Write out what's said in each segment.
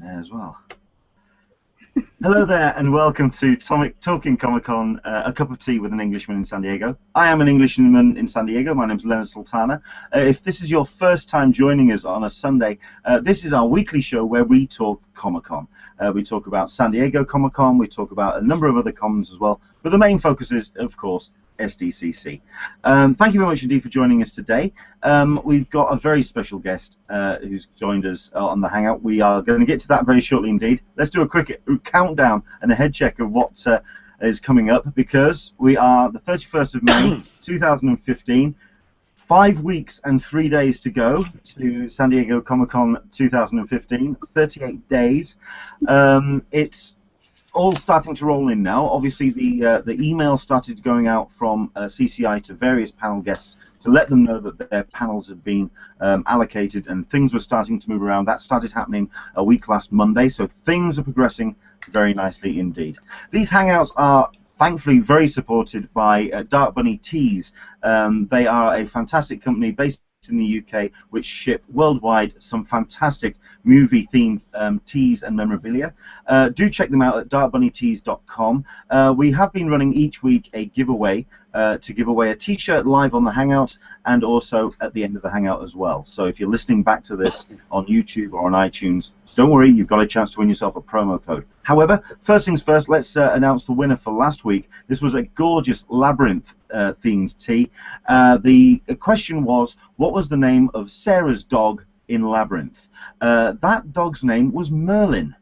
there as well. Hello there, and welcome to Talking Comic-Con, a cup of tea with an Englishman in San Diego. I am an Englishman in San Diego. My name is Leonard Sultana. If this is your first time joining us on a Sunday, this is our weekly show where we talk Comic-Con. We talk about San Diego Comic-Con, we talk about a number of other cons as well, but the main focus is, of course, SDCC. Thank you very much indeed for joining us today. We've got a very special guest who's joined us on the Hangout. We are going to get to that very shortly indeed. Let's do a quick countdown and a head check of what is coming up, because we are the 31st of May 2015. 5 weeks and 3 days to go to San Diego Comic-Con 2015. 38 days. It's all starting to roll in now. Obviously, the email started going out from CCI to various panel guests to let them know that their panels had been allocated and things were starting to move around. That started happening a week last Monday, so things are progressing very nicely indeed. These Hangouts are thankfully very supported by Dark Bunny Tees. They are a fantastic company based in the UK, which ship worldwide some fantastic movie-themed tees and memorabilia. Do check them out at darkbunnytees.com. We have been running each week a giveaway to give away a t-shirt live on the Hangout and also at the end of the Hangout as well. So if you're listening back to this on YouTube or on iTunes, don't worry, you've got a chance to win yourself a promo code. However, first things first, let's announce the winner for last week. This was a gorgeous Labyrinth themed tee. The question was, what was the name of Sarah's dog in Labyrinth? That dog's name was Merlin.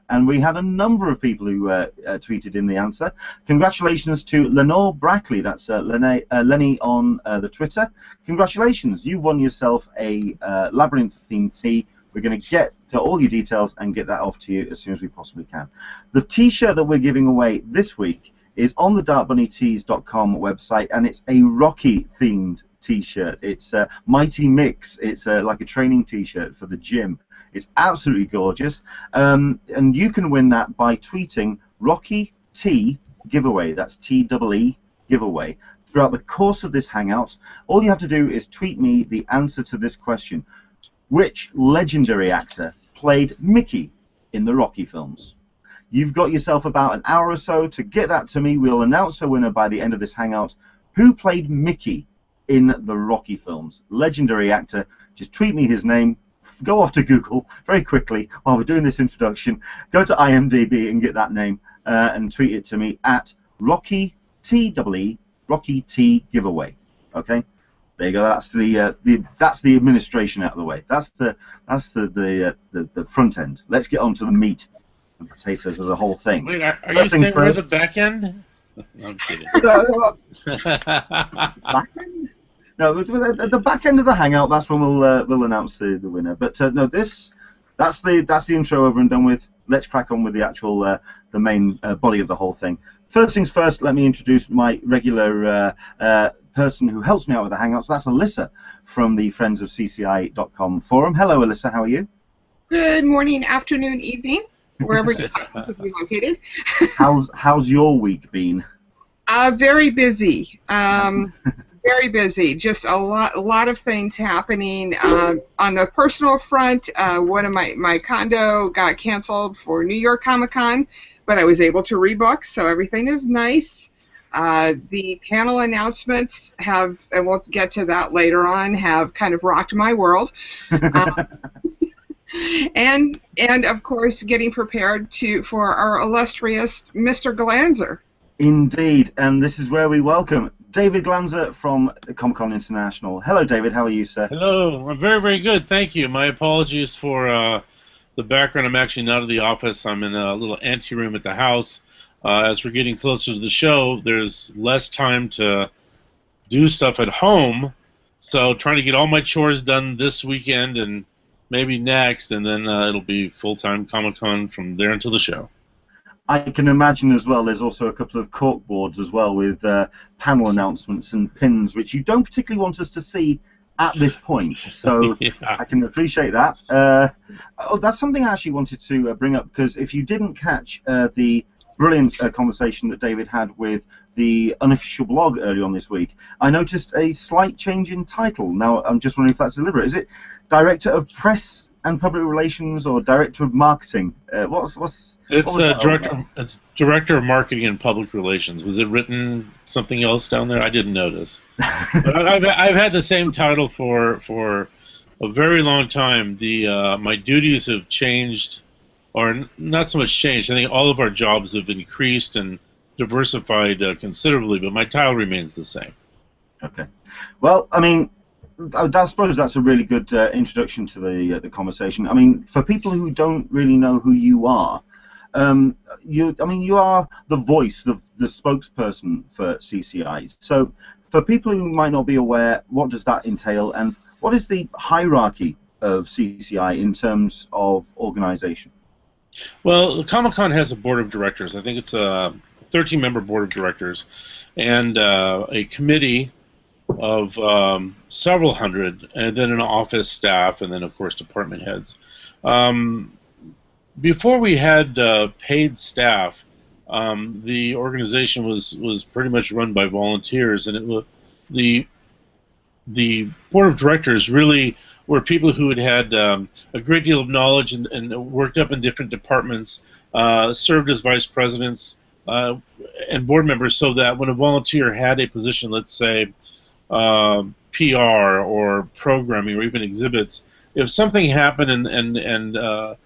And we had a number of people who tweeted in the answer. Congratulations to Lenore Brackley, that's Lenny on the Twitter. Congratulations, you won yourself a Labyrinth-themed tee. We're going to get to all your details and get that off to you as soon as we possibly can. The t-shirt that we're giving away this week is on the darkbunnytees.com website, and it's a Rocky-themed t-shirt. It's a Mighty Mix. It's like a training t-shirt for the gym. It's absolutely gorgeous, and you can win that by tweeting Rocky T giveaway. That's T-E-E giveaway. Throughout the course of this Hangout, all you have to do is tweet me the answer to this question: which legendary actor played Mickey in the Rocky films? You've got yourself about an hour or so to get that to me. We'll announce a winner by the end of this Hangout. Who played Mickey in the Rocky films? Legendary actor. Just tweet me his name. Go off to Google very quickly while we're doing this introduction. Go to IMDb and get that name and tweet it to me at Rocky T-E-E, Rocky T giveaway. Okay, there you go. That's the administration out of the way. That's the front end. Let's get on to the meat and potatoes of the whole thing. Wait, are you saying we're the back end? No, I'm kidding. Back end? No, at the back end of the Hangout, that's when we'll announce the winner. But no, that's the intro over and done with. Let's crack on with the actual the main body of the whole thing. First things first, let me introduce my regular person who helps me out with the Hangouts. That's Alyssa from the Friends of CCI.com forum. Hello, Alyssa. How are you? Good morning, afternoon, evening, wherever you happen to be located. How's your week been? Very busy. Very busy. Just a lot of things happening. On the personal front, one of my condo got canceled for New York Comic-Con, but I was able to rebook, so everything is nice. The panel announcements have, and we'll get to that later on, have kind of rocked my world. And of course, getting prepared for our illustrious Mr. Glanzer. Indeed, and this is where we welcome David Glanzer from Comic-Con International. Hello, David. How are you, sir? Hello. I'm very, very good. Thank you. My apologies for the background. I'm actually not at the office. I'm in a little anteroom at the house. As we're getting closer to the show, there's less time to do stuff at home, so trying to get all my chores done this weekend and maybe next, and then it'll be full-time Comic-Con from there until the show. I can imagine as well there's also a couple of cork boards as well with panel announcements and pins, which you don't particularly want us to see at this point. So yeah. I can appreciate that. That's something I actually wanted to bring up, because if you didn't catch the brilliant conversation that David had with the unofficial blog earlier on this week, I noticed a slight change in title. Now, I'm just wondering if that's deliberate. Is it Director of Press and public relations or director of marketing? What was that all about? It's director of marketing and public relations. Was it written something else down there? I didn't notice. But I've had the same title for a very long time. My duties have changed, or not so much changed. I think all of our jobs have increased and diversified considerably, but my title remains the same. Okay. Well, I mean, I suppose that's a really good introduction to the conversation. I mean, for people who don't really know who you are, you are the voice, the spokesperson for CCI. So, for people who might not be aware, what does that entail, and what is the hierarchy of CCI in terms of organization? Well, Comic-Con has a board of directors. I think it's a 13-member board of directors, and a committee of several hundred, and then an office staff, and then, of course, department heads. Before we had paid staff, the organization was pretty much run by volunteers, and it was the board of directors really were people who had a great deal of knowledge and worked up in different departments, served as vice presidents and board members, so that when a volunteer had a position, let's say PR or programming or even exhibits, if something happened and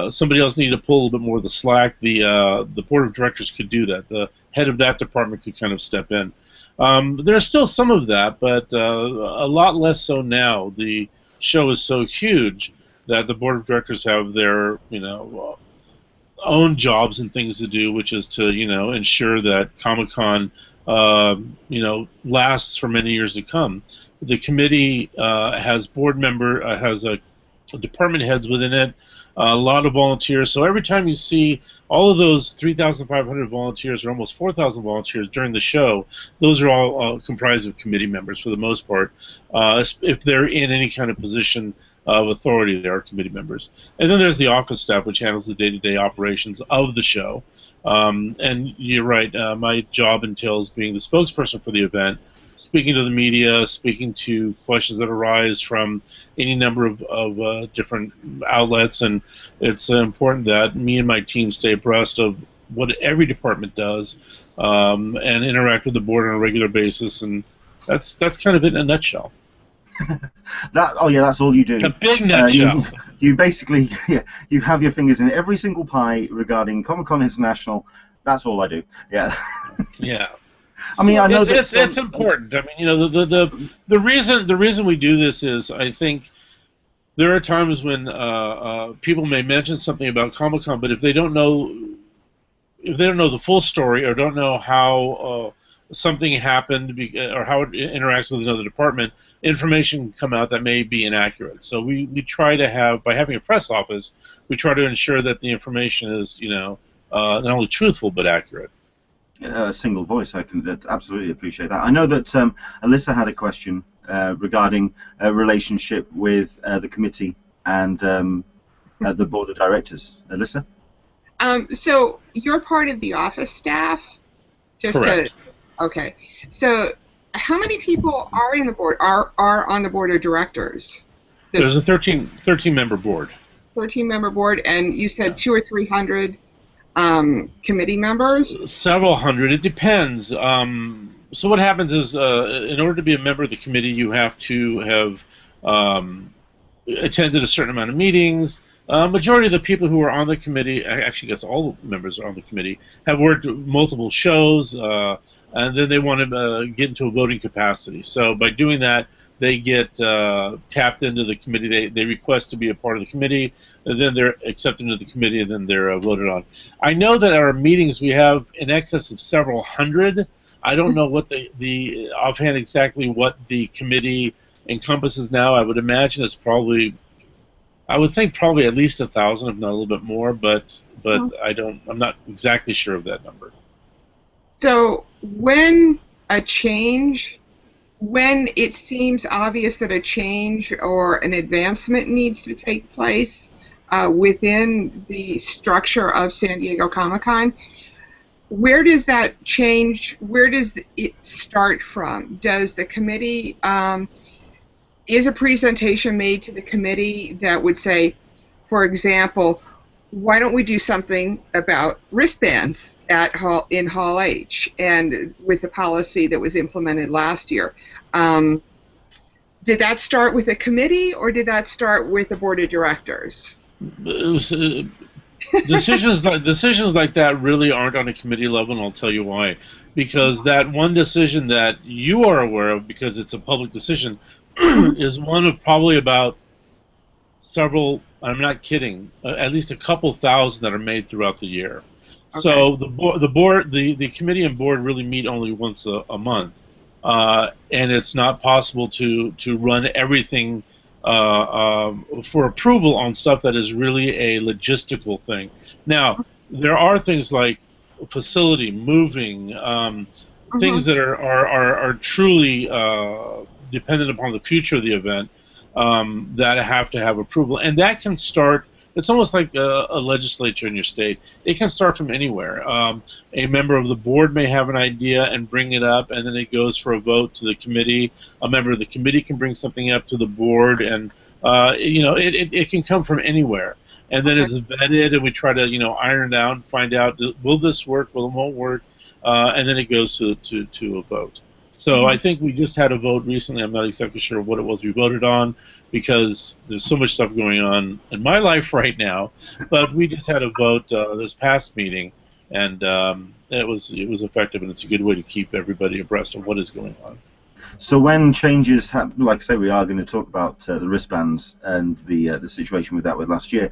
somebody else needed to pull a little bit more of the slack, the board of directors could do that. The head of that department could kind of step in. There's still some of that, but a lot less so now. The show is so huge that the board of directors have their own jobs and things to do, which is to ensure that Comic-Con lasts for many years to come. The committee has has department heads within it, a lot of volunteers. So every time you see all of those 3,500 volunteers or almost 4,000 volunteers during the show, those are all comprised of committee members for the most part. If they're in any kind of position of authority, they are committee members. And then there's the office staff, which handles the day-to-day operations of the show. And you're right, my job entails being the spokesperson for the event, speaking to the media, speaking to questions that arise from any number of different outlets, and it's important that me and my team stay abreast of what every department does, and interact with the board on a regular basis, and that's kind of it in a nutshell. That's all you do. A big nutshell. You basically, you have your fingers in every single pie regarding Comic-Con International. That's all I do. Yeah. Yeah. I mean, I know it's important. I mean, the reason we do this is, I think there are times when people may mention something about Comic-Con, but if they don't know the full story or don't know how something happened or how it interacts with another department, information can come out that may be inaccurate. So we try to have, by having a press office, we try to ensure that the information is not only truthful but accurate. A single voice, I can absolutely appreciate that. I know that Alyssa had a question regarding a relationship with the committee and the board of directors. Alyssa? So you're part of the office staff? Correct. Okay. So how many people are in the board? Are on the board of directors? There's a 13-member board. 13-member board, and you said 200 or 300 committee members? Several hundred. It depends. So what happens is, in order to be a member of the committee, you have to have attended a certain amount of meetings. Majority of the people who are on the committee, actually, I guess all the members are on the committee, have worked multiple shows, and then they want to get into a voting capacity. So by doing that, they get tapped into the committee. They request to be a part of the committee, and then they're accepted into the committee, and then they're voted on. I know that at our meetings we have in excess of several hundred. I don't know what the offhand exactly what the committee encompasses now. I would imagine it's probably, I would think probably at least 1,000, if not a little bit more, but I'm not exactly sure of that number. So when it seems obvious that a change or an advancement needs to take place within the structure of San Diego Comic-Con, where does that change, where does it start from? Does the committee, is a presentation made to the committee that would say, for example, why don't we do something about wristbands in Hall H, and with the policy that was implemented last year? Did that start with a committee, or did that start with the board of directors? It was, decisions like that really aren't on a committee level, and I'll tell you why. Because that one decision that you are aware of, because it's a public decision, is one of probably about several, I'm not kidding, at least a couple thousand that are made throughout the year. Okay. So the committee and board really meet only once a month, and it's not possible to run everything for approval on stuff that is really a logistical thing. Now, there are things like facility, moving, things that are truly dependent upon the future of the event, that have to have approval, and that can start. It's almost like a legislature in your state. It can start from anywhere. A member of the board may have an idea and bring it up, and then it goes for a vote to the committee. A member of the committee can bring something up to the board, and it can come from anywhere. And then it's vetted, and we try to iron it out and find out, will this work, will it won't work, and then it goes to a vote. So I think we just had a vote recently. I'm not exactly sure what it was we voted on, because there's so much stuff going on in my life right now. But we just had a vote this past meeting, and it was effective, and it's a good way to keep everybody abreast of what is going on. So when changes happen, like I say, we are going to talk about the wristbands and the situation with that with last year.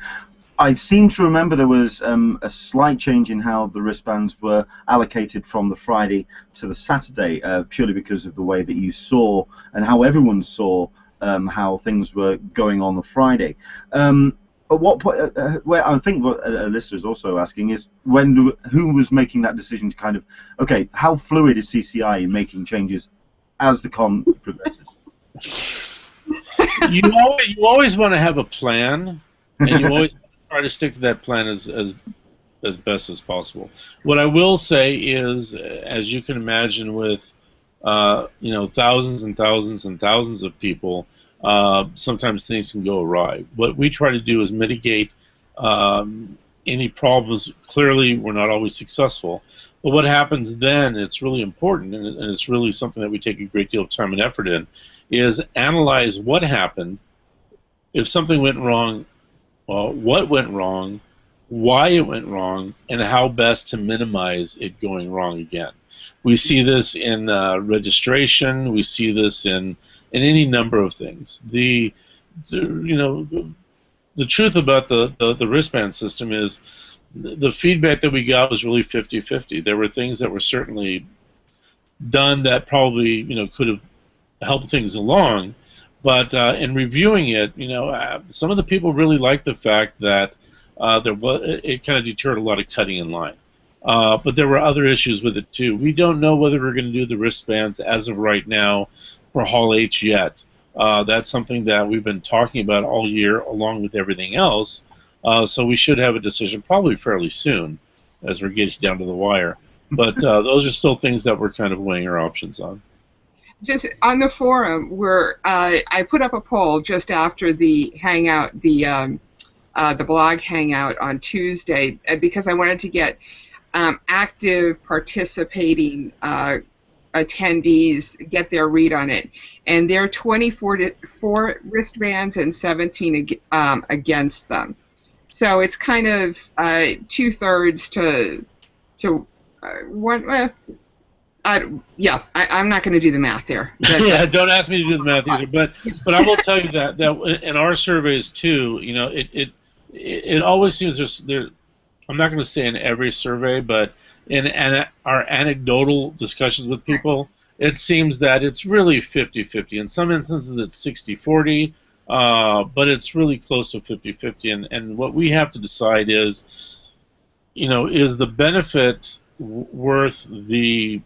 I seem to remember there was a slight change in how the wristbands were allocated from the Friday to the Saturday, purely because of the way that you saw and how everyone saw how things were going on the Friday. At what point, where I think what a listener is also asking is, who was making that decision to kind of, okay, how fluid is CCI in making changes as the con progresses? You always want to have a plan, and you always try to stick to that plan as best as possible. What I will say is, as you can imagine, with thousands and thousands and thousands of people, sometimes things can go awry. What we try to do is mitigate any problems. Clearly, we're not always successful, but what happens then, it's really important, and it's really something that we take a great deal of time and effort in, is analyze what happened. If something went wrong, what went wrong, why it went wrong, and how best to minimize it going wrong again. We see this in registration. We see this in any number of things. The truth about the wristband system is the feedback that we got was really 50-50. There were things that were certainly done that probably could have helped things along. But in reviewing it, some of the people really liked the fact that it kind of deterred a lot of cutting in line. But there were other issues with it too. We don't know whether we're going to do the wristbands as of right now for Hall H yet. That's something that we've been talking about all year, along with everything else. So we should have a decision probably fairly soon, as we're getting down to the wire. But those are still things that we're kind of weighing our options on. Just on the forum, where I put up a poll just after the hangout, the blog hangout on Tuesday, because I wanted to get active participating attendees get their read on it, and there are 24 wristbands and 17 against them. So it's kind of 2/3 to 1. Yeah, I'm not going to do the math there. Yeah, don't ask me to do the math either. But I will tell you that in our surveys too, it always seems there. I'm not going to say in every survey, but in our anecdotal discussions with people, it seems that it's really 50-50. In some instances, it's 60-40, but it's really close to 50-50. And what we have to decide is, is the benefit worth the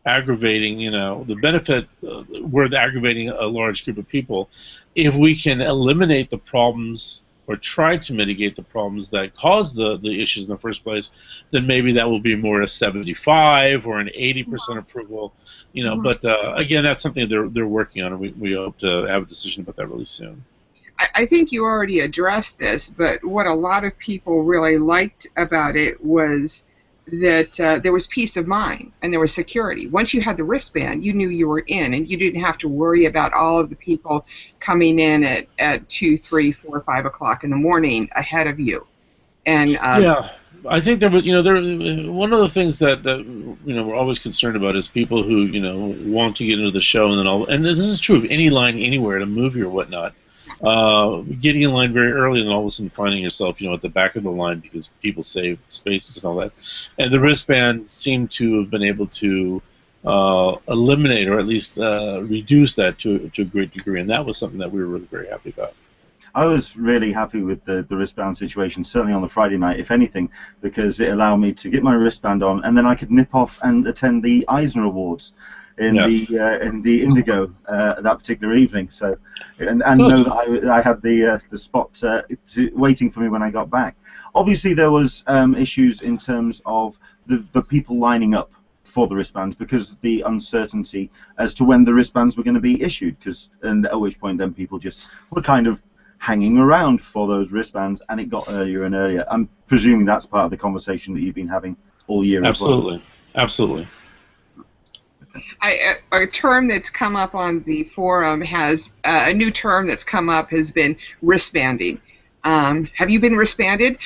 aggravating, the benefit worth aggravating a large group of people? If we can eliminate the problems or try to mitigate the problems that cause the issues in the first place, then maybe that will be more a 75 or an 80% approval, But again, that's something they're working on, and we hope to have a decision about that really soon. I think you already addressed this, but what a lot of people really liked about it was that there was peace of mind and there was security. Once you had the wristband, you knew you were in, and you didn't have to worry about all of the people coming in at 2, 3, 4, 5 o'clock in the morning ahead of you. And yeah, I think there was, one of the things that we're always concerned about is people who want to get into the show and this is true of any line anywhere, at a movie or whatnot. Getting in line very early and all of a sudden finding yourself, at the back of the line because people save spaces and all that. And the wristband seemed to have been able to eliminate or at least reduce that to a great degree, and that was something that we were really very happy about. I was really happy with the wristband situation, certainly on the Friday night, if anything, because it allowed me to get my wristband on, and then I could nip off and attend the Eisner Awards in the Indigo that particular evening. So, and know that I had the spot waiting for me when I got back. Obviously, there was issues in terms of the people lining up for the wristbands because of the uncertainty as to when the wristbands were going to be issued. And at which point then people just were kind of hanging around for those wristbands, and it got earlier and earlier. I'm presuming that's part of the conversation that you've been having all year. Absolutely, as well. Absolutely. A term that's come up on the forum has a new term that's come up has been wristbanding. Have you been wristbanded?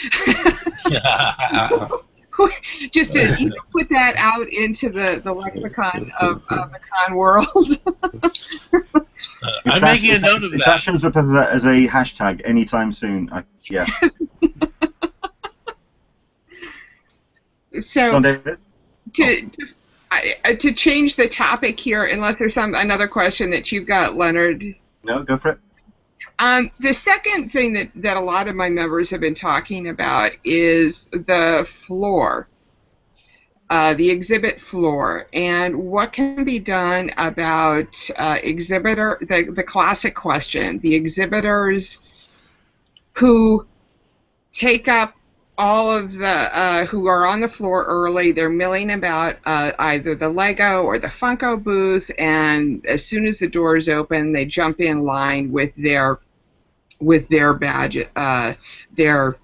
Just to put that out into the lexicon of the con world. I'm making a note of that. That shows up as a hashtag anytime soon. Yeah. So to change the topic here, unless there's another question that you've got, Leonard. No, go for it. The second thing that a lot of my members have been talking about is the floor, the exhibit floor, and what can be done about the classic question, the exhibitors who take up all of the who are on the floor early. They're milling about either the Lego or the Funko booth, and as soon as the doors open, they jump in line with their badge, the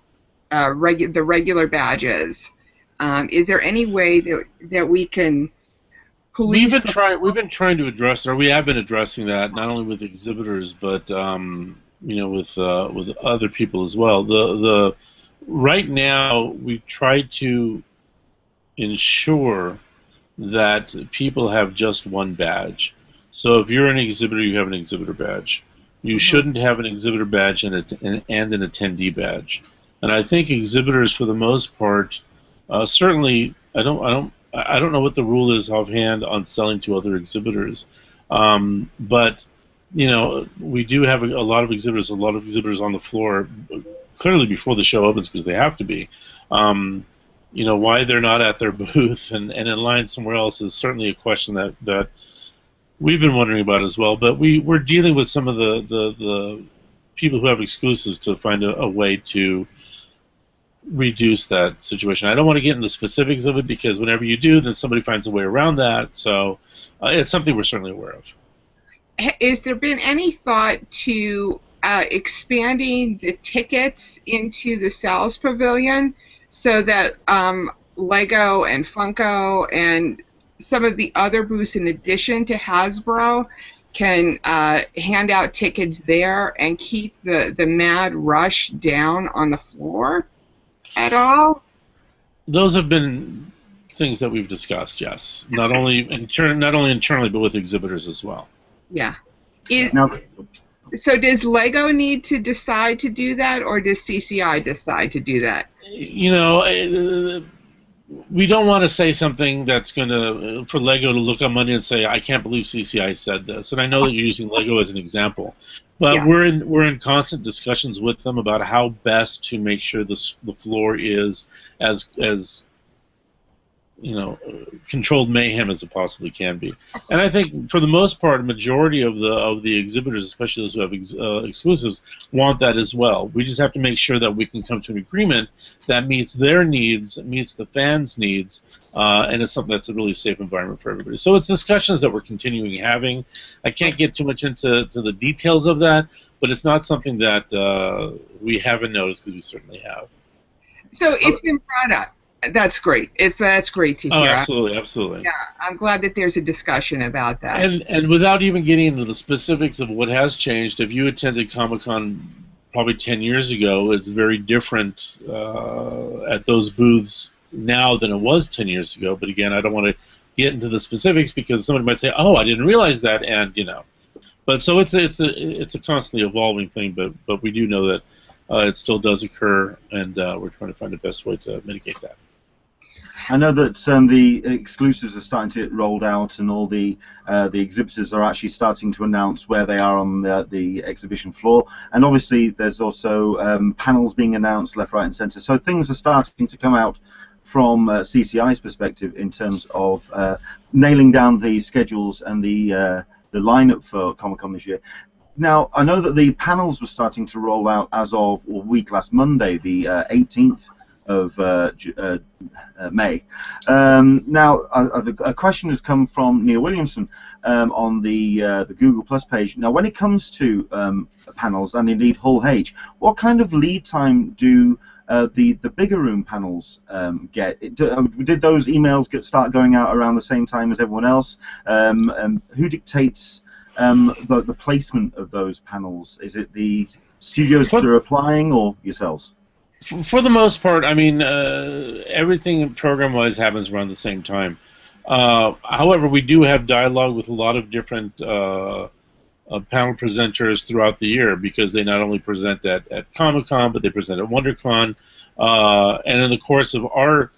regular badges. Is there any way that we can police? We've been trying to address, or we have been addressing that, not only with exhibitors, but with other people as well. Right now, we try to ensure that people have just one badge. So if you're an exhibitor, you have an exhibitor badge. You shouldn't have an exhibitor badge and an attendee badge. And I think exhibitors, for the most part, certainly, I don't know what the rule is offhand on selling to other exhibitors, but we do have a lot of exhibitors on the floor, clearly before the show opens because they have to be. Why they're not at their booth and in line somewhere else is certainly a question that we've been wondering about as well. But we're dealing with some of the people who have exclusives to find a way to reduce that situation. I don't want to get into the specifics of it because whenever you do, then somebody finds a way around that. So it's something we're certainly aware of. Has there been any thought to expanding the tickets into the sales pavilion so that Lego and Funko and some of the other booths, in addition to Hasbro, can hand out tickets there and keep the mad rush down on the floor at all? Those have been things that we've discussed, yes. Not only internally, but with exhibitors as well. Yeah. So does Lego need to decide to do that, or does CCI decide to do that? We don't want to say something that's going to, for Lego to look on Monday and say, I can't believe CCI said this. And I know that you're using Lego as an example. But yeah, we're in constant discussions with them about how best to make sure the floor is as controlled mayhem as it possibly can be. And I think for the most part, a majority of the exhibitors, especially those who have exclusives, want that as well. We just have to make sure that we can come to an agreement that meets their needs, meets the fans' needs, and it's something that's a really safe environment for everybody. So it's discussions that we're continuing having. I can't get too much into the details of that, but it's not something that we haven't noticed, because we certainly have. So it's been brought up. That's great. That's great to hear. Oh, absolutely, absolutely. Yeah, I'm glad that there's a discussion about that. And without even getting into the specifics of what has changed, if you attended Comic-Con probably 10 years ago, it's very different at those booths now than it was 10 years ago. But again, I don't want to get into the specifics, because somebody might say, "Oh, I didn't realize that," and But so it's a constantly evolving thing. But we do know that it still does occur, and we're trying to find the best way to mitigate that. I know that the exclusives are starting to get rolled out, and all the exhibitors are actually starting to announce where they are on the exhibition floor. And obviously, there's also panels being announced left, right, and centre. So things are starting to come out from CCI's perspective in terms of nailing down the schedules and the lineup for Comic-Con this year. Now, I know that the panels were starting to roll out as of a week last Monday, the 18th of May. Now, a question has come from Neil Williamson on the Google Plus page. Now, when it comes to panels, and indeed Hull H, what kind of lead time do the bigger room panels get? Did those emails start going out around the same time as everyone else? Who dictates the placement of those panels? Is it the studios that are applying, or yourselves? For the most part, I mean, everything program-wise happens around the same time. However, we do have dialogue with a lot of different panel presenters throughout the year, because they not only present at Comic-Con, but they present at WonderCon. And in the course of our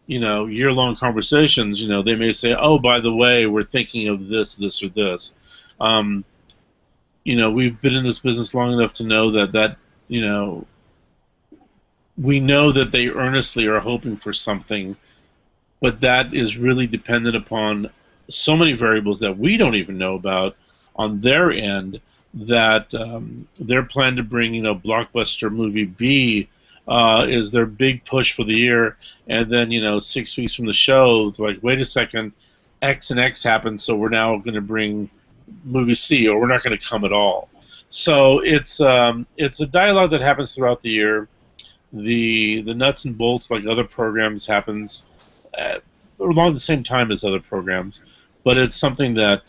year-long conversations, they may say, "Oh, by the way, we're thinking of this, this, or this." We've been in this business long enough to know that we know that they earnestly are hoping for something, but that is really dependent upon so many variables that we don't even know about on their end, that their plan to bring, blockbuster movie B is their big push for the year, and then 6 weeks from the show, it's like, wait a second, X and X happened, so we're now going to bring movie C, or we're not going to come at all. So it's a dialogue that happens throughout the year. The nuts and bolts, like other programs, happens along the same time as other programs, but it's something that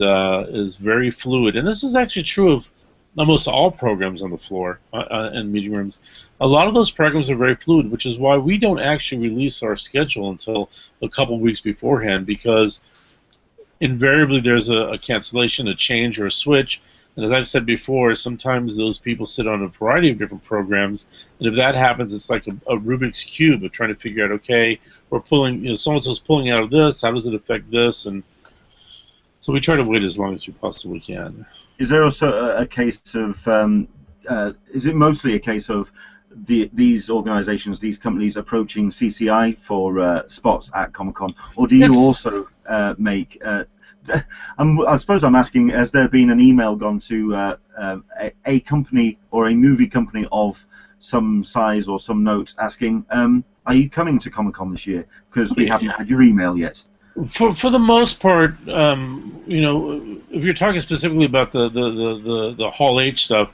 is very fluid. And this is actually true of almost all programs on the floor and meeting rooms. A lot of those programs are very fluid, which is why we don't actually release our schedule until a couple weeks beforehand, because invariably there's a cancellation, a change, or a switch. And as I've said before, sometimes those people sit on a variety of different programs, and if that happens, it's like a Rubik's Cube of trying to figure out, okay, we're pulling, so-and-so's pulling out of this, how does it affect this? And so we try to wait as long as we possibly can. Is there also a case of, is it mostly a case of these organizations, these companies approaching CCI for spots at Comic-Con, or do you also make... I suppose I'm asking, has there been an email gone to a company or a movie company of some size or some note asking, are you coming to Comic-Con this year? Because we haven't had your email yet. For the most part, if you're talking specifically about the Hall H stuff,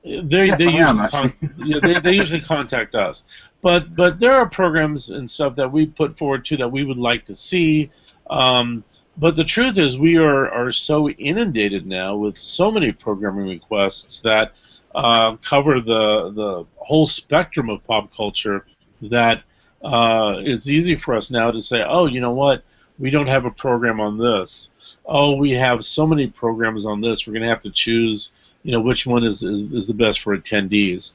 they usually contact us. But there are programs and stuff that we put forward too that we would like to see. But the truth is, we are so inundated now with so many programming requests that cover the whole spectrum of pop culture that it's easy for us now to say, oh, you know what, we don't have a program on this. Oh, we have so many programs on this, we're going to have to choose, which one is the best for attendees.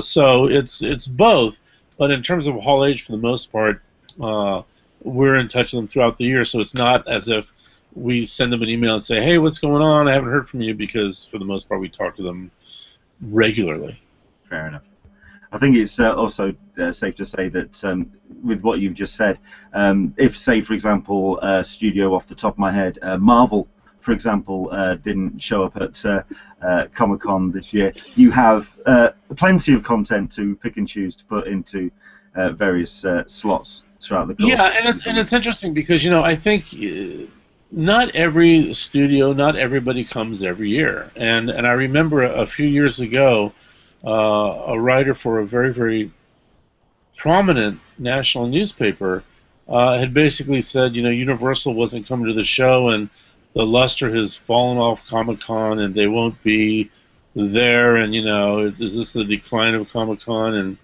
So it's both, but in terms of Hall H, for the most part, we're in touch with them throughout the year, so it's not as if we send them an email and say, hey, what's going on? I haven't heard from you, because for the most part we talk to them regularly. Fair enough. I think it's also safe to say that with what you've just said, if, say, for example, studio off the top of my head, Marvel, for example, didn't show up at Comic-Con this year, you have plenty of content to pick and choose to put into various slots throughout the course. Yeah, and it's interesting because, you know, I think not every studio, not everybody comes every year. And I remember a few years ago, a writer for a very, very prominent national newspaper had basically said, you know, Universal wasn't coming to the show, and the luster has fallen off Comic-Con, and they won't be there, and, you know, is this the decline of Comic-Con? And,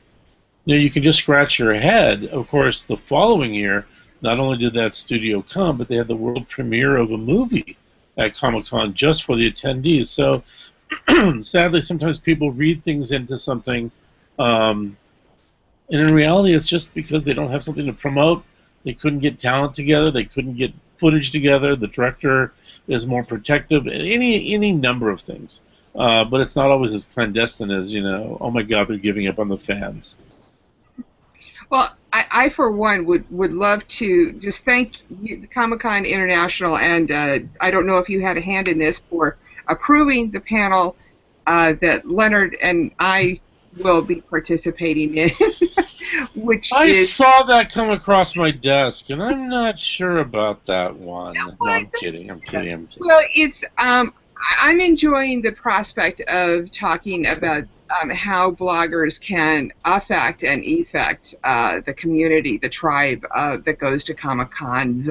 you know, you can just scratch your head. Of course, the following year, not only did that studio come, but they had the world premiere of a movie at Comic-Con just for the attendees. So, sadly, sometimes people read things into something, and in reality, it's just because they don't have something to promote. They couldn't get talent together. They couldn't get footage together. The director is more protective. Any number of things. But it's not always as clandestine as, you know, oh my God, they're giving up on the fans. Well, I for one, would love to just thank Comic-Con International, and I don't know if you had a hand in this, for approving the panel that Leonard and I will be participating in, which I saw that come across my desk, and I'm not sure about that one. No, I'm kidding. Well, it's I'm enjoying the prospect of talking about how bloggers can affect and effect the community, the tribe that goes to Comic-Cons,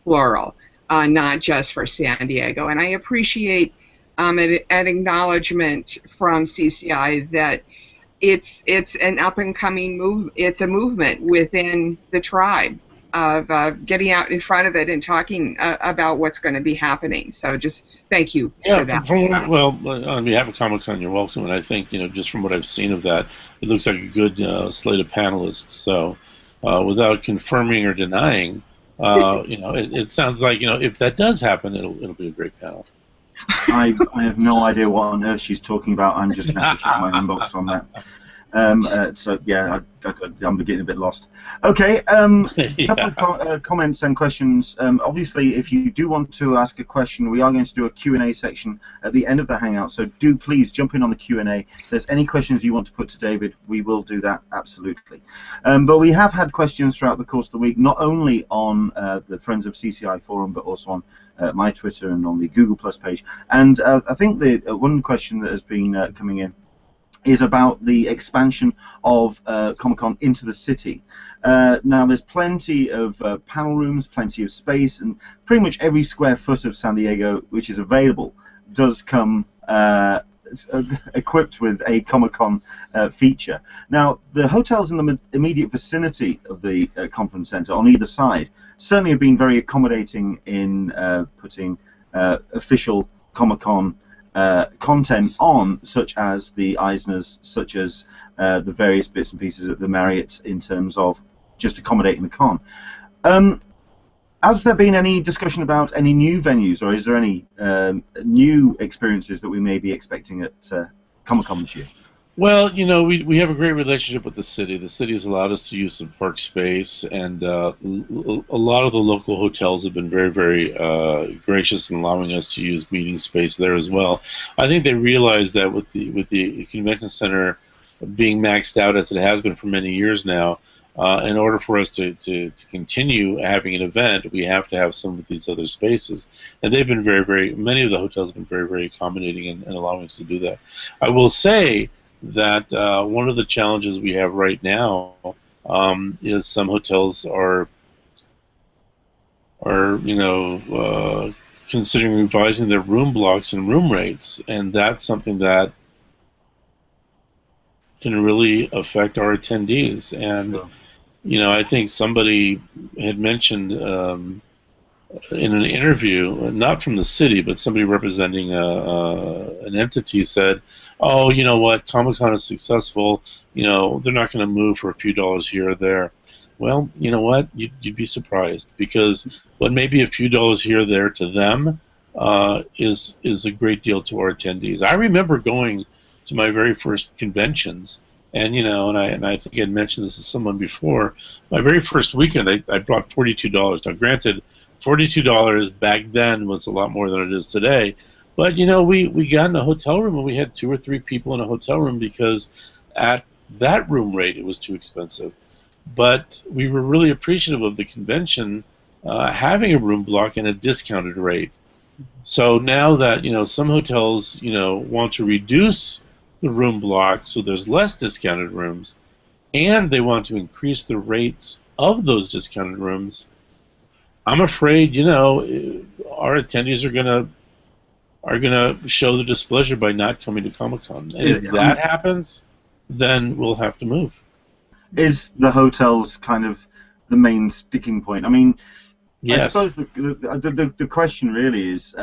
plural, not just for San Diego. And I appreciate an acknowledgement from CCI that it's an up-and-coming move. It's a movement within the tribe of getting out in front of it and talking about what's going to be happening. So just thank you for that. Well, on behalf of Comic-Con, you're welcome. And I think, you know, just from what I've seen of that, it looks like a good slate of panelists. So without confirming or denying, you know, it sounds like, you know, if that does happen, it'll be a great panel. I have no idea what on earth she's talking about. I'm just going to have to check my inbox on that. So yeah, I'm getting a bit lost. Okay, a couple of comments and questions. Obviously, if you do want to ask a question, we are going to do a Q&A section at the end of the Hangout. So do please jump in on the Q&A. If there's any questions you want to put to David, we will do that, absolutely. But we have had questions throughout the course of the week, not only on the Friends of CCI forum, but also on my Twitter and on the Google Plus page. And I think the one question that has been coming in is about the expansion of Comic-Con into the city. Now, there's plenty of panel rooms, plenty of space, and pretty much every square foot of San Diego which is available does come equipped with a Comic-Con feature. Now, the hotels in the immediate vicinity of the conference center on either side certainly have been very accommodating in putting official Comic-Con content on, such as the Eisners, such as the various bits and pieces at the Marriott, in terms of just accommodating the con. Has there been any discussion about any new venues, or is there any new experiences that we may be expecting at Comic-Con this year? Well, you know, we have a great relationship with the city. The city has allowed us to use some park space, and a lot of the local hotels have been very, very gracious in allowing us to use meeting space there as well. I think they realize that with the convention center being maxed out as it has been for many years now, in order for us to continue having an event, we have to have some of these other spaces. And they've been many of the hotels have been very, very accommodating in allowing us to do that. I will say that one of the challenges we have right now is some hotels are you know, considering revising their room blocks and room rates, and that's something that can really affect our attendees. And you know, I think somebody had mentioned in an interview, not from the city, but somebody representing an entity said, "Oh, you know what? Comic-Con is successful. You know, they're not going to move for a few dollars here or there." Well, you know what? You'd be surprised, because what may be a few dollars here or there to them is a great deal to our attendees. I remember going to my very first conventions, And I think I'd mentioned this to someone before. My very first weekend, I brought $42. Now, granted, $42 back then was a lot more than it is today. But we got in a hotel room and we had 2 or 3 people in a hotel room because at that room rate it was too expensive. But we were really appreciative of the convention having a room block and a discounted rate. So now that some hotels want to reduce the room block so there's less discounted rooms, and they want to increase the rates of those discounted rooms, I'm afraid our attendees are gonna show the displeasure by not coming to Comic-Con. And if that happens, then we'll have to move. Is the hotels kind of the main sticking point? I mean, yes. I suppose the question really is,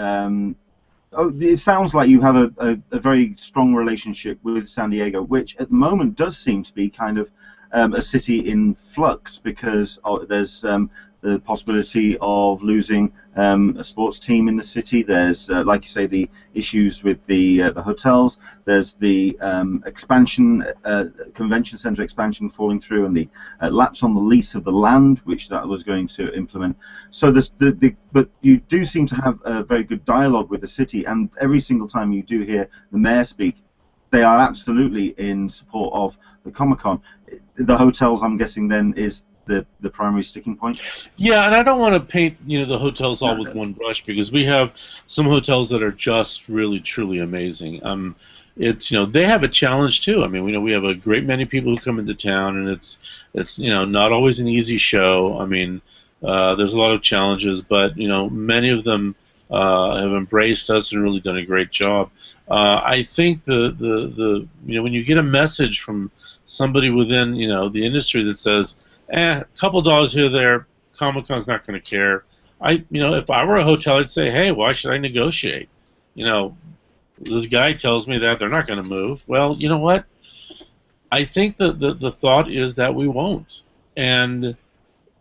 it sounds like you have a very strong relationship with San Diego, which at the moment does seem to be kind of a city in flux because there's the possibility of losing a sports team in the city. There's, like you say, the issues with the hotels. There's the expansion, convention center expansion falling through, and the lapse on the lease of the land, which that was going to implement. So but you do seem to have a very good dialogue with the city, and every single time you do hear the mayor speak, they are absolutely in support of the Comic-Con. The hotels, I'm guessing, then is the primary sticking point. Yeah, and I don't want to paint the hotels all with one brush, because we have some hotels that are just really truly amazing. It's they have a challenge too. I mean, we have a great many people who come into town, and it's not always an easy show. I mean, there's a lot of challenges, but many of them have embraced us and really done a great job. I think the when you get a message from somebody within the industry that says, a couple dollars here or there, Comic-Con's not going to care. If I were a hotel, I'd say, hey, why should I negotiate? This guy tells me that they're not going to move. Well, you know what? I think the thought is that we won't. And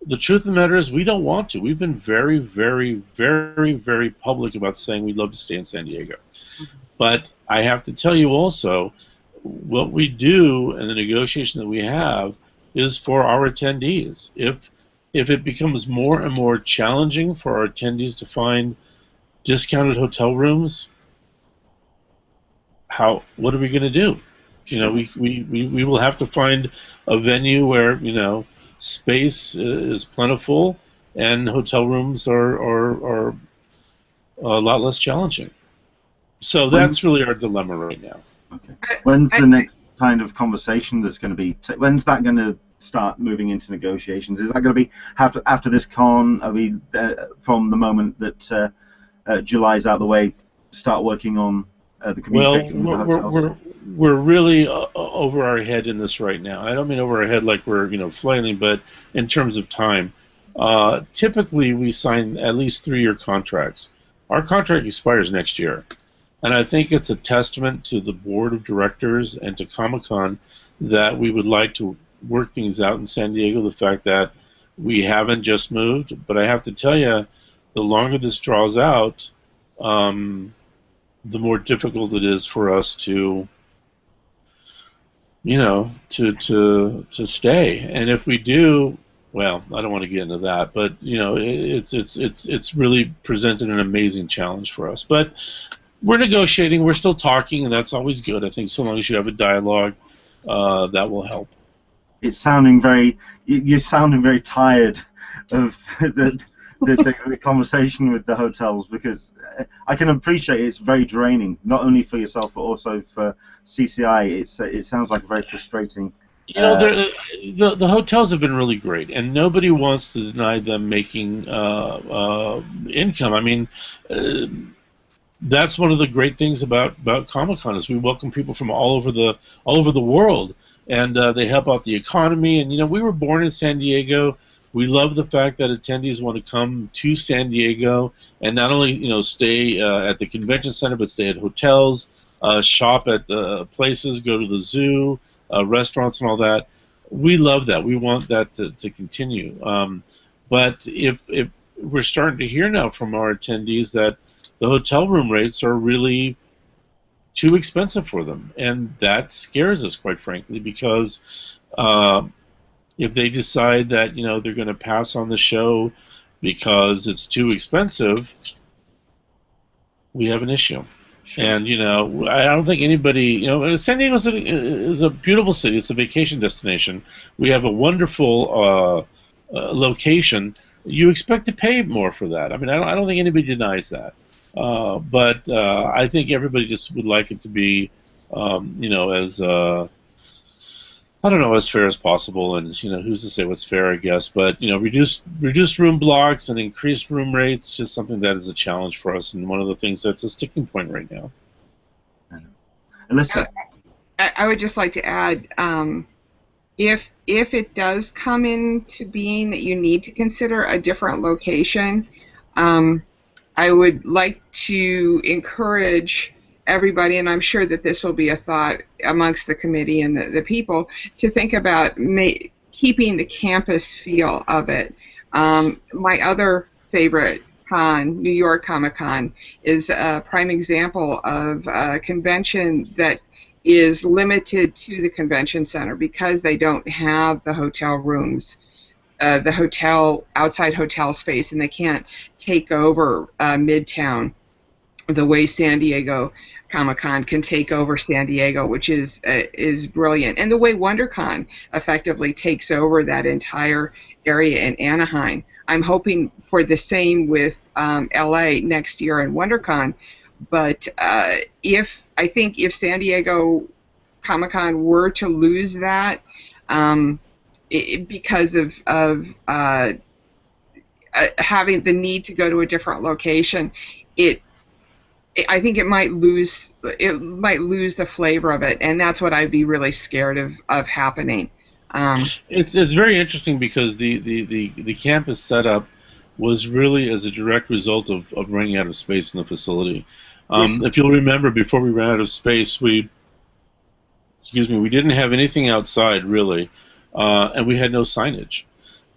the truth of the matter is we don't want to. We've been very, very, very, very public about saying we'd love to stay in San Diego. Mm-hmm. But I have to tell you also, what we do and the negotiation that we have is for our attendees. If it becomes more and more challenging for our attendees to find discounted hotel rooms, what are we going to do? We will have to find a venue where space is plentiful and hotel rooms are a lot less challenging. So that's really our dilemma right now. Okay. When's the next kind of conversation that's going to be? When's that going to start moving into negotiations? Is that going to be after this con? Are we from the moment that July's out of the way, start working on the communication with the hotels? We're really over our head in this right now. I don't mean over our head like we're flailing, but in terms of time. Typically, we sign at least 3-year contracts. Our contract expires next year. And I think it's a testament to the board of directors and to Comic-Con that we would like to work things out in San Diego, the fact that we haven't just moved. But I have to tell you, the longer this draws out, the more difficult it is for us to stay. And if we do, well, I don't want to get into that, but it's really presented an amazing challenge for us. But we're negotiating, we're still talking, and that's always good. I think so long as you have a dialogue, that will help. It's sounding you're sounding very tired of the conversation with the hotels, because I can appreciate it's very draining, not only for yourself but also for CCI. It sounds like a very frustrating. The hotels have been really great, and nobody wants to deny them making income. I mean, that's one of the great things about Comic-Con is we welcome people from all over the world, and they help out the economy. And we were born in San Diego. We love the fact that attendees want to come to San Diego and not only stay at the convention center, but stay at hotels, shop at the places, go to the zoo, restaurants, and all that. We love that. We want that to continue. But if we're starting to hear now from our attendees that the hotel room rates are really too expensive for them, and that scares us, quite frankly, because if they decide that they're going to pass on the show because it's too expensive, we have an issue. Sure. And I don't think anybody. San Diego is a beautiful city. It's a vacation destination. We have a wonderful location. You expect to pay more for that. I mean, I don't think anybody denies that. But I think everybody just would like it to be, as I don't know, as fair as possible. And who's to say what's fair? I guess. But reduced room blocks and increased room rates, just something that is a challenge for us, and one of the things that's a sticking point right now. Alyssa, I would just like to add, if it does come into being that you need to consider a different location, I would like to encourage everybody, and I'm sure that this will be a thought amongst the committee and the people, to think about keeping the campus feel of it. My other favorite con, New York Comic Con, is a prime example of a convention that is limited to the convention center because they don't have the hotel rooms, the outside hotel space, and they can't take over Midtown the way San Diego Comic-Con can take over San Diego, which is brilliant, and the way WonderCon effectively takes over that entire area in Anaheim. I'm hoping for the same with LA next year in WonderCon, but if San Diego Comic-Con were to lose that because of having the need to go to a different location, I think it might lose the flavor of it, and that's what I'd be really scared of happening. It's very interesting because the campus setup was really as a direct result of running out of space in the facility. If you'll remember, before we ran out of space, we didn't have anything outside really, and we had no signage.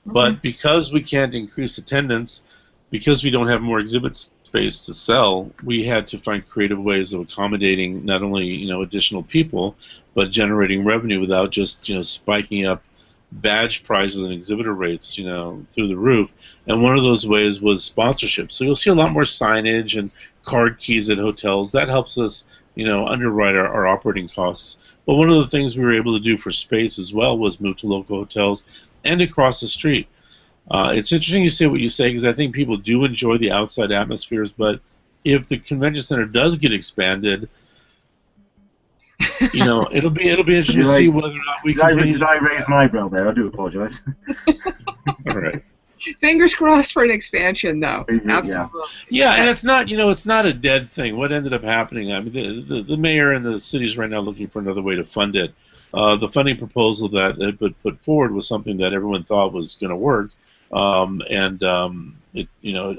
But because we can't increase attendance, because we don't have more exhibit space to sell, we had to find creative ways of accommodating not only additional people, but generating revenue without just spiking up badge prices and exhibitor rates through the roof. And one of those ways was sponsorship. So you'll see a lot more signage and card keys at hotels. That helps us underwrite our operating costs. But one of the things we were able to do for space as well was move to local hotels and across the street. It's interesting you say what you say, because I think people do enjoy the outside atmospheres, but if the convention center does get expanded, it'll be interesting to see whether or not we can. Did I raise an eyebrow there? I do apologize. All right. Fingers crossed for an expansion, though. Absolutely. Yeah, and it's not it's not a dead thing. What ended up happening? I mean, the mayor and the city's right now looking for another way to fund it. The funding proposal that had been put forward was something that everyone thought was going to work. And it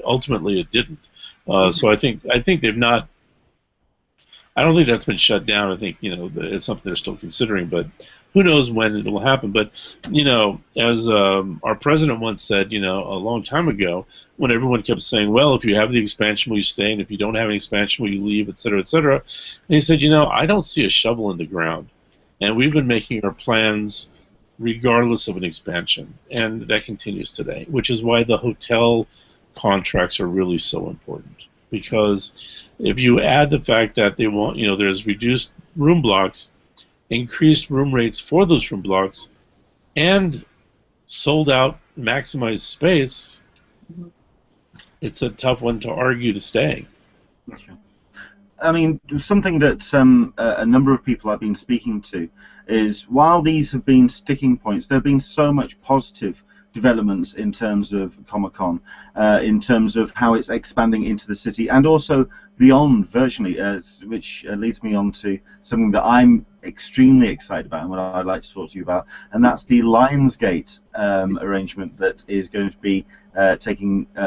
ultimately it didn't. So I think they've not. I don't think that's been shut down. I think it's something they're still considering, but who knows when it will happen. But as our president once said, a long time ago, when everyone kept saying, "Well, if you have the expansion, will you stay? And if you don't have any expansion, will you leave?" et cetera, et cetera. And he said, I don't see a shovel in the ground, and we've been making our plans regardless of an expansion, and that continues today, which is why the hotel contracts are really so important, because if you add the fact that they want, there's reduced room blocks, increased room rates for those room blocks, and sold out maximized space, it's a tough one to argue to stay. I mean, something that a number of people I've been speaking to is, while these have been sticking points, there have been so much positive developments in terms of Comic-Con, in terms of how it's expanding into the city and also beyond virtually, which leads me on to something that I'm extremely excited about and what I'd like to talk to you about, and that's the Lionsgate arrangement that is going to be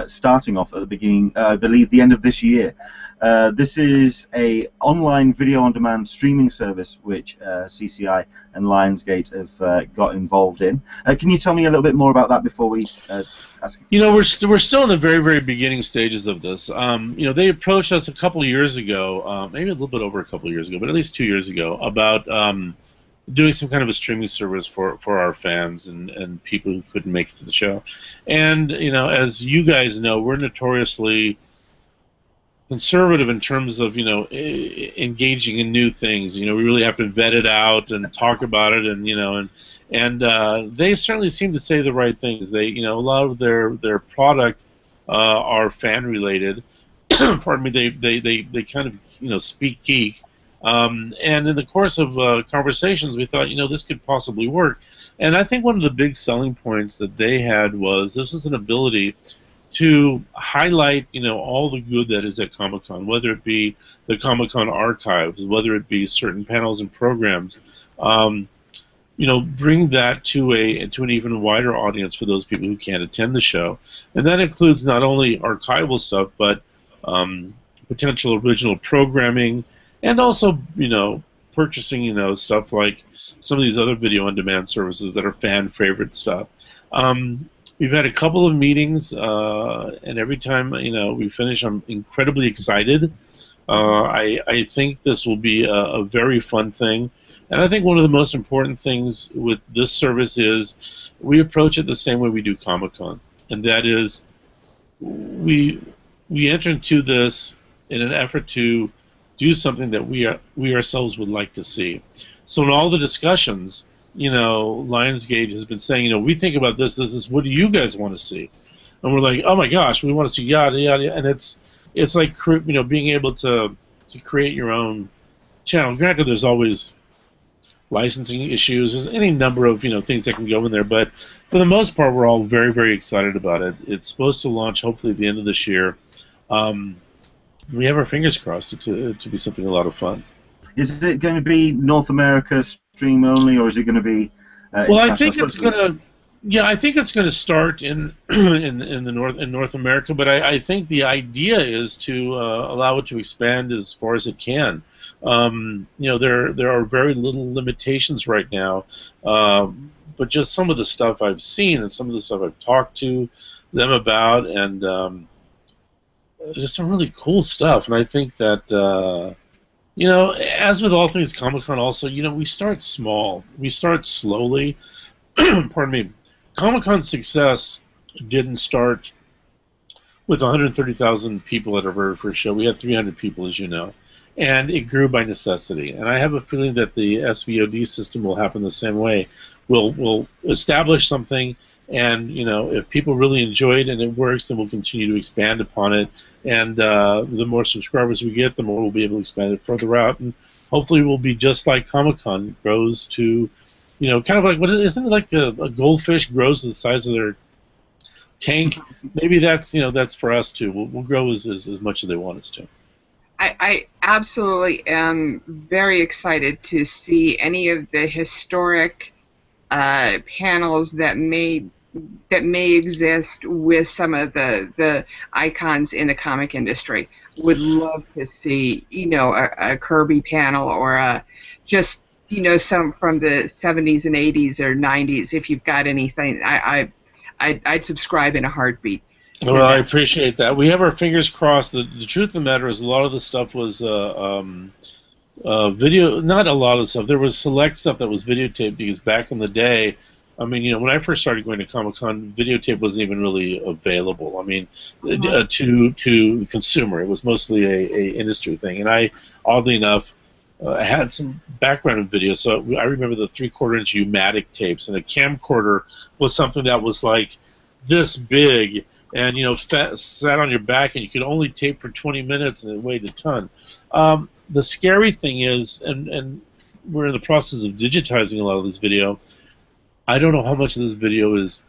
starting off at the beginning, I believe, the end of this year. This is a online video-on-demand streaming service which CCI and Lionsgate have got involved in. Can you tell me a little bit more about that before we ask? You know, we're still in the very, very beginning stages of this. You know, they approached us a couple of years ago, maybe a little bit over a couple of years ago, but at least 2 years ago, about doing some kind of a streaming service for our fans and people who couldn't make it to the show. And, you know, as you guys know, we're notoriously conservative in terms of, you know, engaging in new things. You know, we really have to vet it out and talk about it, and, you know, and they certainly seem to say the right things. They, you know, a lot of their product are fan related. Pardon me. They kind of, you know, speak geek. And in the course of conversations, we thought, you know, this could possibly work. And I think one of the big selling points that they had was this was an ability to highlight, you know, all the good that is at Comic-Con, whether it be the Comic-Con archives, whether it be certain panels and programs. You know, bring that to an even wider audience for those people who can't attend the show, and that includes not only archival stuff, but potential original programming, and also, you know, purchasing, you know, stuff like some of these other video-on-demand services that are fan favorite stuff. We've had a couple of meetings, and every time, you know, we finish, I'm incredibly excited. I think this will be a very fun thing, and I think one of the most important things with this service is we approach it the same way we do Comic-Con, and that is we enter into this in an effort to do something that we ourselves would like to see. So in all the discussions, you know, Lionsgate has been saying, you know, we think about this is what do you guys want to see? And we're like, oh my gosh, we want to see yada yada, and it's like, you know, being able to create your own channel. Granted, there's always licensing issues. There's any number of, you know, things that can go in there, but for the most part, we're all very, very excited about it. It's supposed to launch hopefully at the end of this year. We have our fingers crossed to be something a lot of fun. Is it going to be North America stream only, or is it going to be? Well, I think it's going to. Yeah, I think it's going to start in North America, but I think the idea is to allow it to expand as far as it can. You know, there are very little limitations right now, but just some of the stuff I've seen and some of the stuff I've talked to them about, and just some really cool stuff. And I think that you know, as with all things Comic-Con, also, you know, we start small, we start slowly. Pardon me. Comic-Con's success didn't start with 130,000 people at our very first show. We had 300 people, as you know, and it grew by necessity. And I have a feeling that the SVOD system will happen the same way. We'll establish something, and, you know, if people really enjoy it and it works, then we'll continue to expand upon it. And the more subscribers we get, the more we'll be able to expand it further out. And hopefully we'll be just like Comic-Con grows to, you know, kind of like, isn't it like a goldfish grows to the size of their tank? Maybe that's, you know, that's for us too. We'll grow as much as they want us to. I absolutely am very excited to see any of the historic panels that may exist with some of the icons in the comic industry. Would love to see, you know, a Kirby panel, or just, you know, some from the 70s and 80s or 90s. If you've got anything, I'd subscribe in a heartbeat. Well, I appreciate that. We have our fingers crossed. The truth of the matter is, a lot of the stuff was video. Not a lot of the stuff. There was select stuff that was videotaped, because back in the day, I mean, you know, when I first started going to Comic-Con, videotape wasn't even really available. I mean, to the consumer, it was mostly a industry thing. And I, oddly enough, I had some background in video, so I remember the 3/4-inch U-matic tapes, and a camcorder was something that was like this big, and, you know, sat on your back, and you could only tape for 20 minutes, and it weighed a ton. The scary thing is, and we're in the process of digitizing a lot of this video. I don't know how much of this video is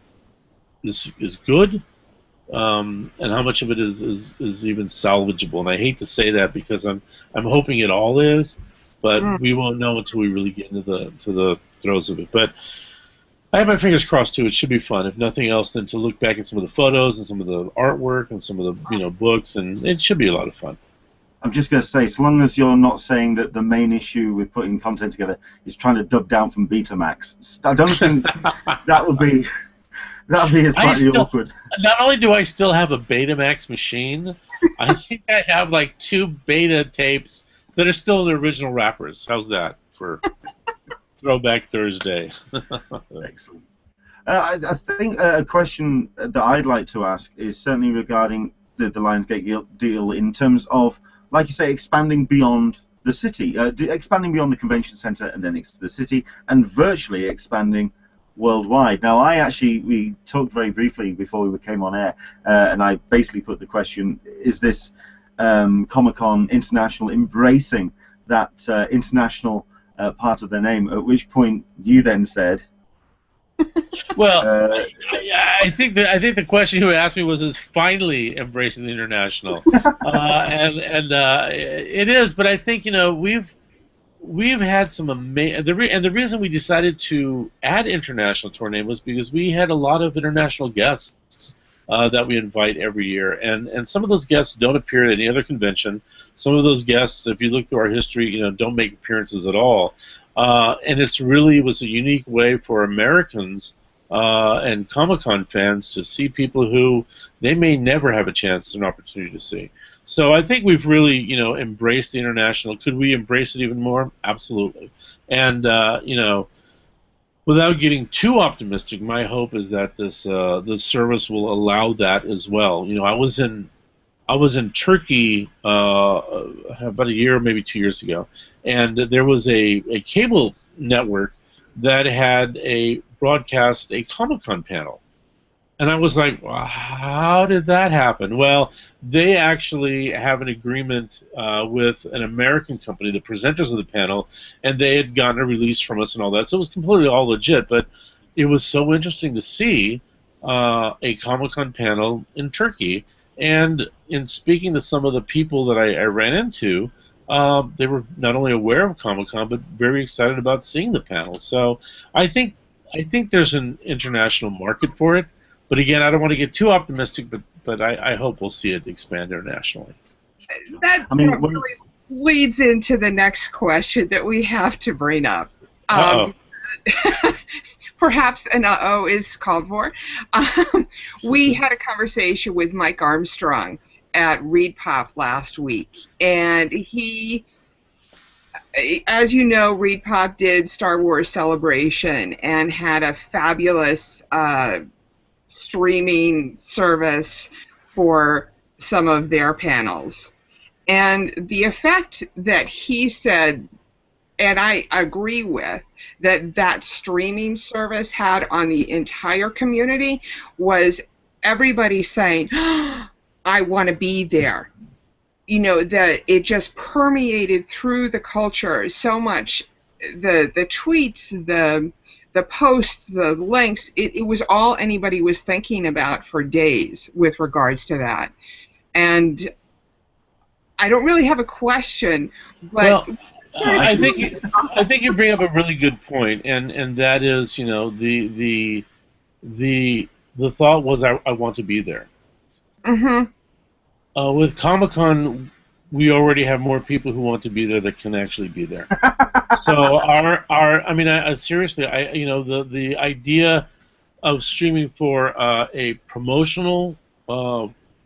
good, and how much of it is even salvageable. And I hate to say that, because I'm hoping it all is, but we won't know until we really get into the throes of it. But I have my fingers crossed too. It should be fun, if nothing else, than to look back at some of the photos and some of the artwork and some of the, you know, books, and it should be a lot of fun. I'm just going to say, so long as you're not saying that the main issue with putting content together is trying to dub down from Betamax, I don't think that would be slightly awkward. Not only do I still have a Betamax machine, I think I have like 2 beta tapes that are still in the original wrappers. How's that for Throwback Thursday? Excellent. I think a question that I'd like to ask is certainly regarding the Lionsgate deal in terms of, like you say, expanding beyond the city, expanding beyond the convention center and then the city, and virtually expanding worldwide. Now, we talked very briefly before we came on air, and I basically put the question: is this Comic-Con International embracing that international part of their name? At which point you then said, well, I think the question you asked me was, is finally embracing the international, and it is. But I think we've had some amazing, and the reason we decided to add international to our name was because we had a lot of international guests that we invite every year, and some of those guests don't appear at any other convention. Some of those guests, if you look through our history, don't make appearances at all. And it was a unique way for Americans and Comic-Con fans to see people who they may never have a chance or an opportunity to see. So I think we've really, embraced the international. Could we embrace it even more? Absolutely. And without getting too optimistic, my hope is that this service will allow that as well. I was in Turkey about a year, maybe 2 years ago, and there was a cable network that had broadcast a Comic-Con panel. And I was like, well, how did that happen? Well, they actually have an agreement with an American company, the presenters of the panel, and they had gotten a release from us and all that. So it was completely all legit, but it was so interesting to see a Comic-Con panel in Turkey. And in speaking to some of the people that I ran into, they were not only aware of Comic-Con, but very excited about seeing the panel. So I think there's an international market for it. But again, I don't want to get too optimistic, but I hope we'll see it expand internationally. That really leads into the next question that we have to bring up. Perhaps an uh-oh is called for. We had a conversation with Mike Armstrong at ReedPop last week, and he, as you know, ReedPop did Star Wars Celebration and had a fabulous streaming service for some of their panels. And the effect that he said, and I agree with, that streaming service had on the entire community was everybody saying, oh, I want to be there. That it just permeated through the culture so much. The tweets, the posts, the links, it was all anybody was thinking about for days with regards to that. And I don't really have a question, but... Well, I think you bring up a really good point, and that is, the thought was I want to be there. Mm-hmm. With Comic-Con, we already have more people who want to be there that can actually be there. So seriously, the idea of streaming for a promotional.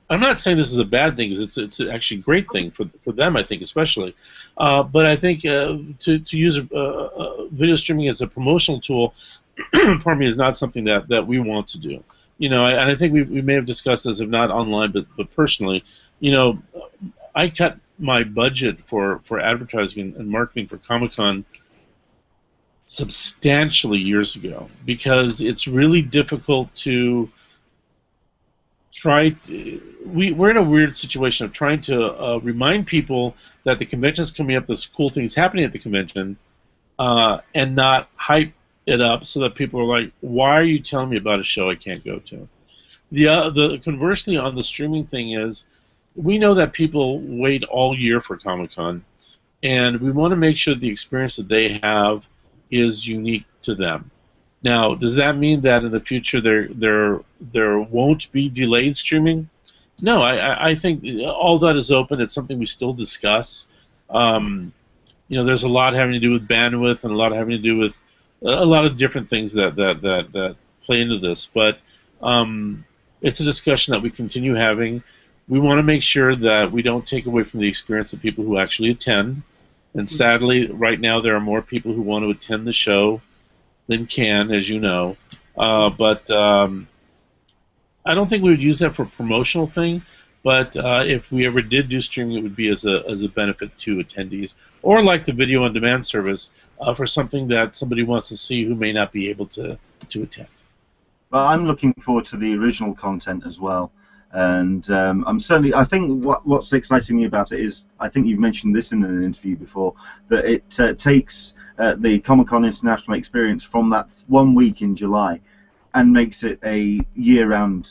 I'm not saying this is a bad thing, because it's actually a great thing for them, I think, especially. But I think to use video streaming as a promotional tool, for me, is not something that we want to do. And I think we may have discussed this, if not online, but personally. I cut my budget for advertising and marketing for Comic-Con substantially years ago, because it's really difficult to we're in a weird situation of trying to remind people that the convention's coming up, there's cool things happening at the convention, and not hype it up so that people are like, why are you telling me about a show I can't go to? The conversely on the streaming thing is, we know that people wait all year for Comic-Con, and we want to make sure the experience that they have is unique to them. Now, does that mean that in the future there won't be delayed streaming? No, I think all that is open. It's something we still discuss. There's a lot having to do with bandwidth and a lot having to do with a lot of different things that play into this. But it's a discussion that we continue having. We want to make sure that we don't take away from the experience of people who actually attend. And sadly, right now there are more people who want to attend the show than can, as you know. But I don't think we would use that for a promotional thing. But if we ever did do streaming, it would be as a benefit to attendees, or like the video on demand service for something that somebody wants to see who may not be able to attend. Well, I'm looking forward to the original content as well, and I think what's exciting me about it is, I think you've mentioned this in an interview before, that it takes the Comic-Con International experience from that 1 week in July and makes it a year-round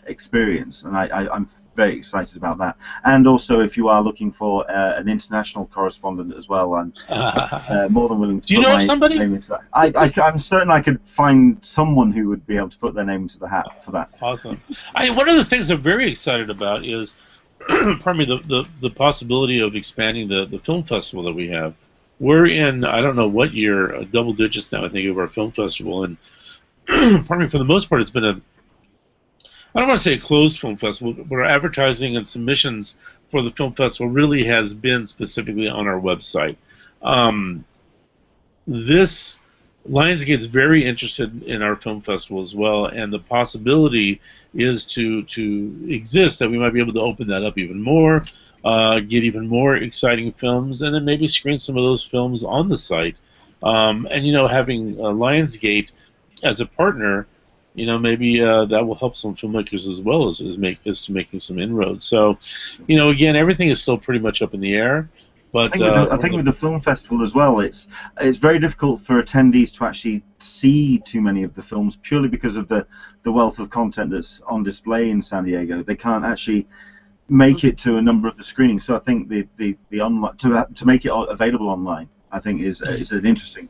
experience, and I'm very excited about that. And also, if you are looking for an international correspondent as well, I'm more than willing to. Do you put know my somebody? name into that. I'm certain I could find someone who would be able to put their name into the hat for that. Awesome. One of the things I'm very excited about is, pardon me, the possibility of expanding the film festival that we have. We're in, I don't know what year, double digits now, I think, of our film festival, and pardon me, for the most part, it's been I don't want to say a closed film festival, but our advertising and submissions for the film festival really has been specifically on our website. This Lionsgate's very interested in our film festival as well, and the possibility is to exist that we might be able to open that up even more, get even more exciting films, and then maybe screen some of those films on the site. And having Lionsgate as a partner, maybe that will help some filmmakers as well as to making some inroads. So, again, everything is still pretty much up in the air. But I think with the film festival as well, it's very difficult for attendees to actually see too many of the films purely because of the wealth of content that's on display in San Diego. They can't actually make it to a number of the screenings. So I think the online to make it available online, I think is an interesting.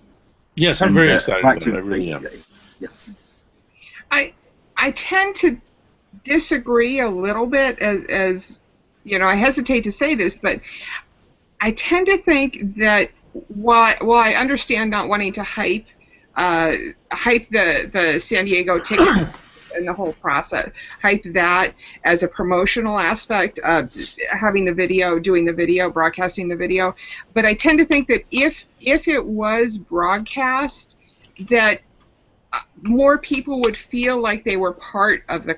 Yes, I'm very excited about it. I really am. Yeah. I tend to disagree a little bit, as I hesitate to say this, but I tend to think that while I understand not wanting to hype the San Diego ticket and the whole process, hype that as a promotional aspect of having the video, doing the video, broadcasting the video, but I tend to think that if it was broadcast, that more people would feel like they were part of the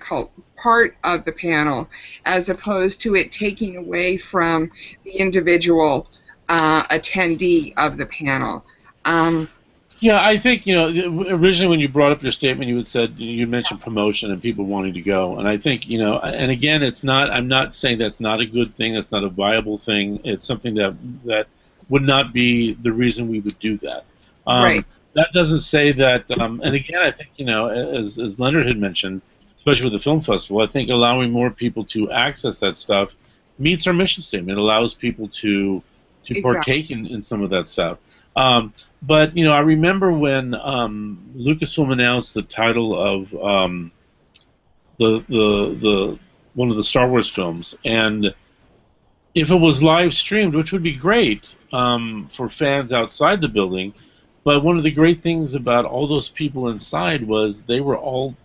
panel, as opposed to it taking away from the individual attendee of the panel. Yeah, I think originally when you brought up your statement, you mentioned promotion and people wanting to go, and I think and again, it's not. I'm not saying that's not a good thing. That's not a viable thing. It's something that would not be the reason we would do that. Right. That doesn't say that, and again, I think, as Leonard had mentioned, especially with the film festival, I think allowing more people to access that stuff meets our mission statement. It allows people to partake in some of that stuff. But, I remember when Lucasfilm announced the title of the one of the Star Wars films, and if it was live streamed, which would be great for fans outside the building. But one of the great things about all those people inside was they were all,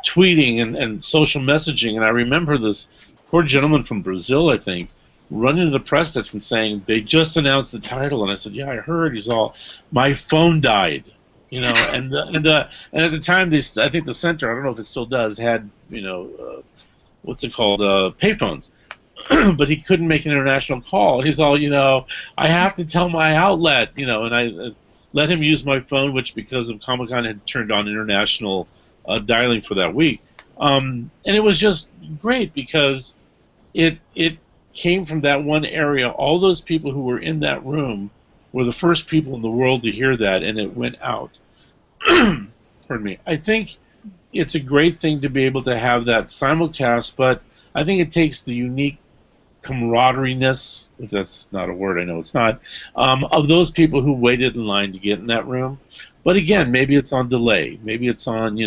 tweeting and social messaging. And I remember this poor gentleman from Brazil, I think, running to the press desk and saying, they just announced the title. And I said, yeah, I heard. He's all, my phone died. And at the time, I think the center, I don't know if it still does, had, what's it called, payphones. But he couldn't make an international call. He's all, I have to tell my outlet, and I let him use my phone, which because of Comic-Con had turned on international dialing for that week. And it was just great because it came from that one area. All those people who were in that room were the first people in the world to hear that, and it went out. Pardon me. I think it's a great thing to be able to have that simulcast, but I think it takes the unique camaraderie-ness, if that's not a word, I know it's not, of those people who waited in line to get in that room. But again, maybe it's on delay. Maybe it's on,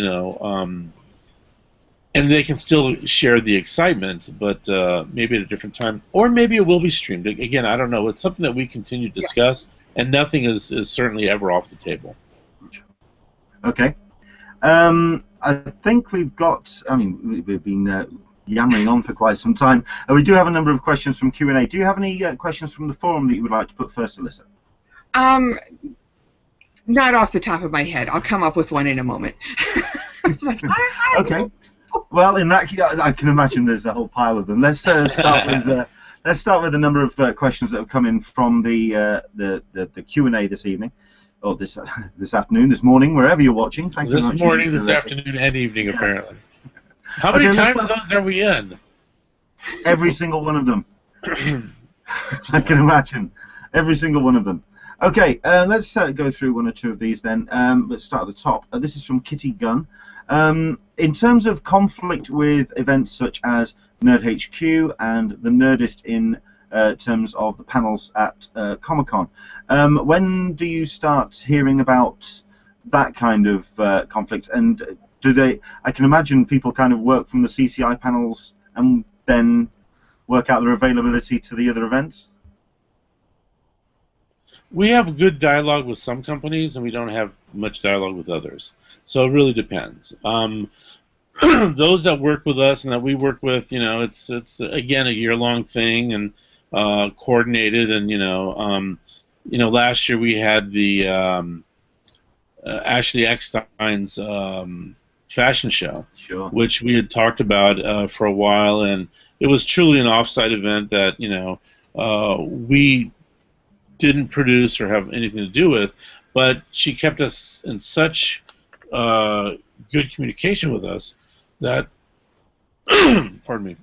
and they can still share the excitement, but maybe at a different time, or maybe it will be streamed. Again, I don't know. It's something that we continue to discuss, and nothing is certainly ever off the table. Okay. I think we've got. I mean, we've been yammering on for quite some time. We do have a number of questions from Q&A. Do you have any questions from the forum that you would like to put first, Alyssa? Not off the top of my head. I'll come up with one in a moment. It's like, okay. Well, in that case, I can imagine there's a whole pile of them. Let's start with a number of questions that have come in from the Q&A this evening, or this afternoon, this morning, wherever you're watching. Thank you very much. This morning, this afternoon, and evening, apparently. How many time zones are we in? Every single one of them. I can imagine. Every single one of them. Okay, let's go through one or two of these then. Let's start at the top. This is from Kitty Gunn. In terms of conflict with events such as Nerd HQ and the Nerdist in terms of the panels at Comic-Con, when do you start hearing about that kind of conflict? And do they? I can imagine people kind of work from the CCI panels and then work out their availability to the other events. We have good dialogue with some companies, and we don't have much dialogue with others. So it really depends. Those that work with us and that we work with, it's again a year-long thing and coordinated. And last year we had the Ashley Eckstein's fashion show, sure, which we had talked about for a while, and it was truly an off-site event that we didn't produce or have anything to do with, but she kept us in such good communication with us that pardon me,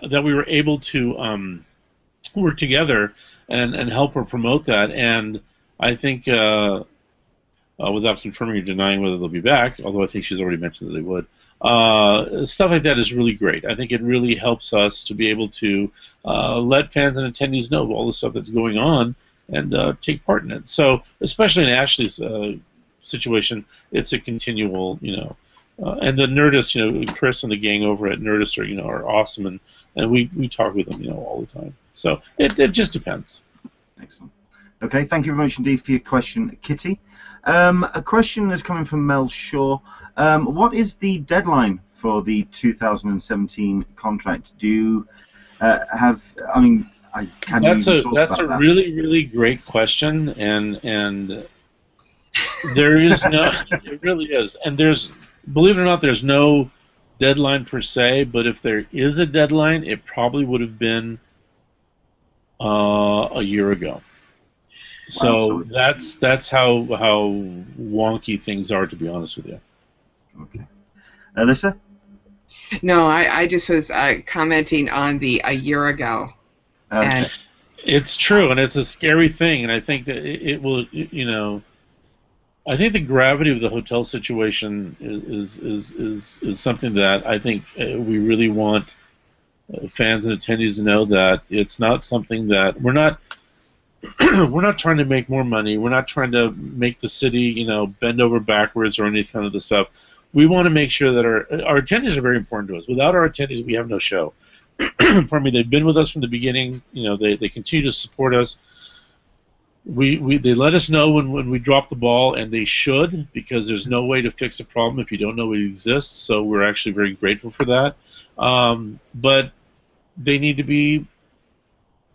that we were able to work together and help her promote that. And I think without confirming or denying whether they'll be back, although I think she's already mentioned that they would, stuff like that is really great. I think it really helps us to be able to let fans and attendees know all the stuff that's going on and take part in it. So, especially in Ashley's situation, it's a continual, and the Nerdist, Chris and the gang over at Nerdist are awesome, and we talk with them, all the time. So it just depends. Excellent. Okay, thank you very much indeed for your question, Kitty. A question is coming from Mel Shaw. What is the deadline for the 2017 contract? Do you have? I mean, that's a really, really great question, and there is no. It really is, and believe it or not, there's no deadline per se. But if there is a deadline, it probably would have been a year ago. So that's how wonky things are, to be honest with you. Okay, Alyssa? No, I just was commenting on the a year ago. Okay. And it's true, and it's a scary thing, and I think that it will, I think the gravity of the hotel situation is something that I think we really want fans and attendees to know, that it's not something that we're not trying to make more money. We're not trying to make the city, bend over backwards or any kind of the stuff. We want to make sure that our attendees are very important to us. Without our attendees, we have no show. Pardon me. They've been with us from the beginning. They continue to support us. They let us know when we drop the ball, and they should, because there's no way to fix a problem if you don't know it exists. So we're actually very grateful for that. But they need to be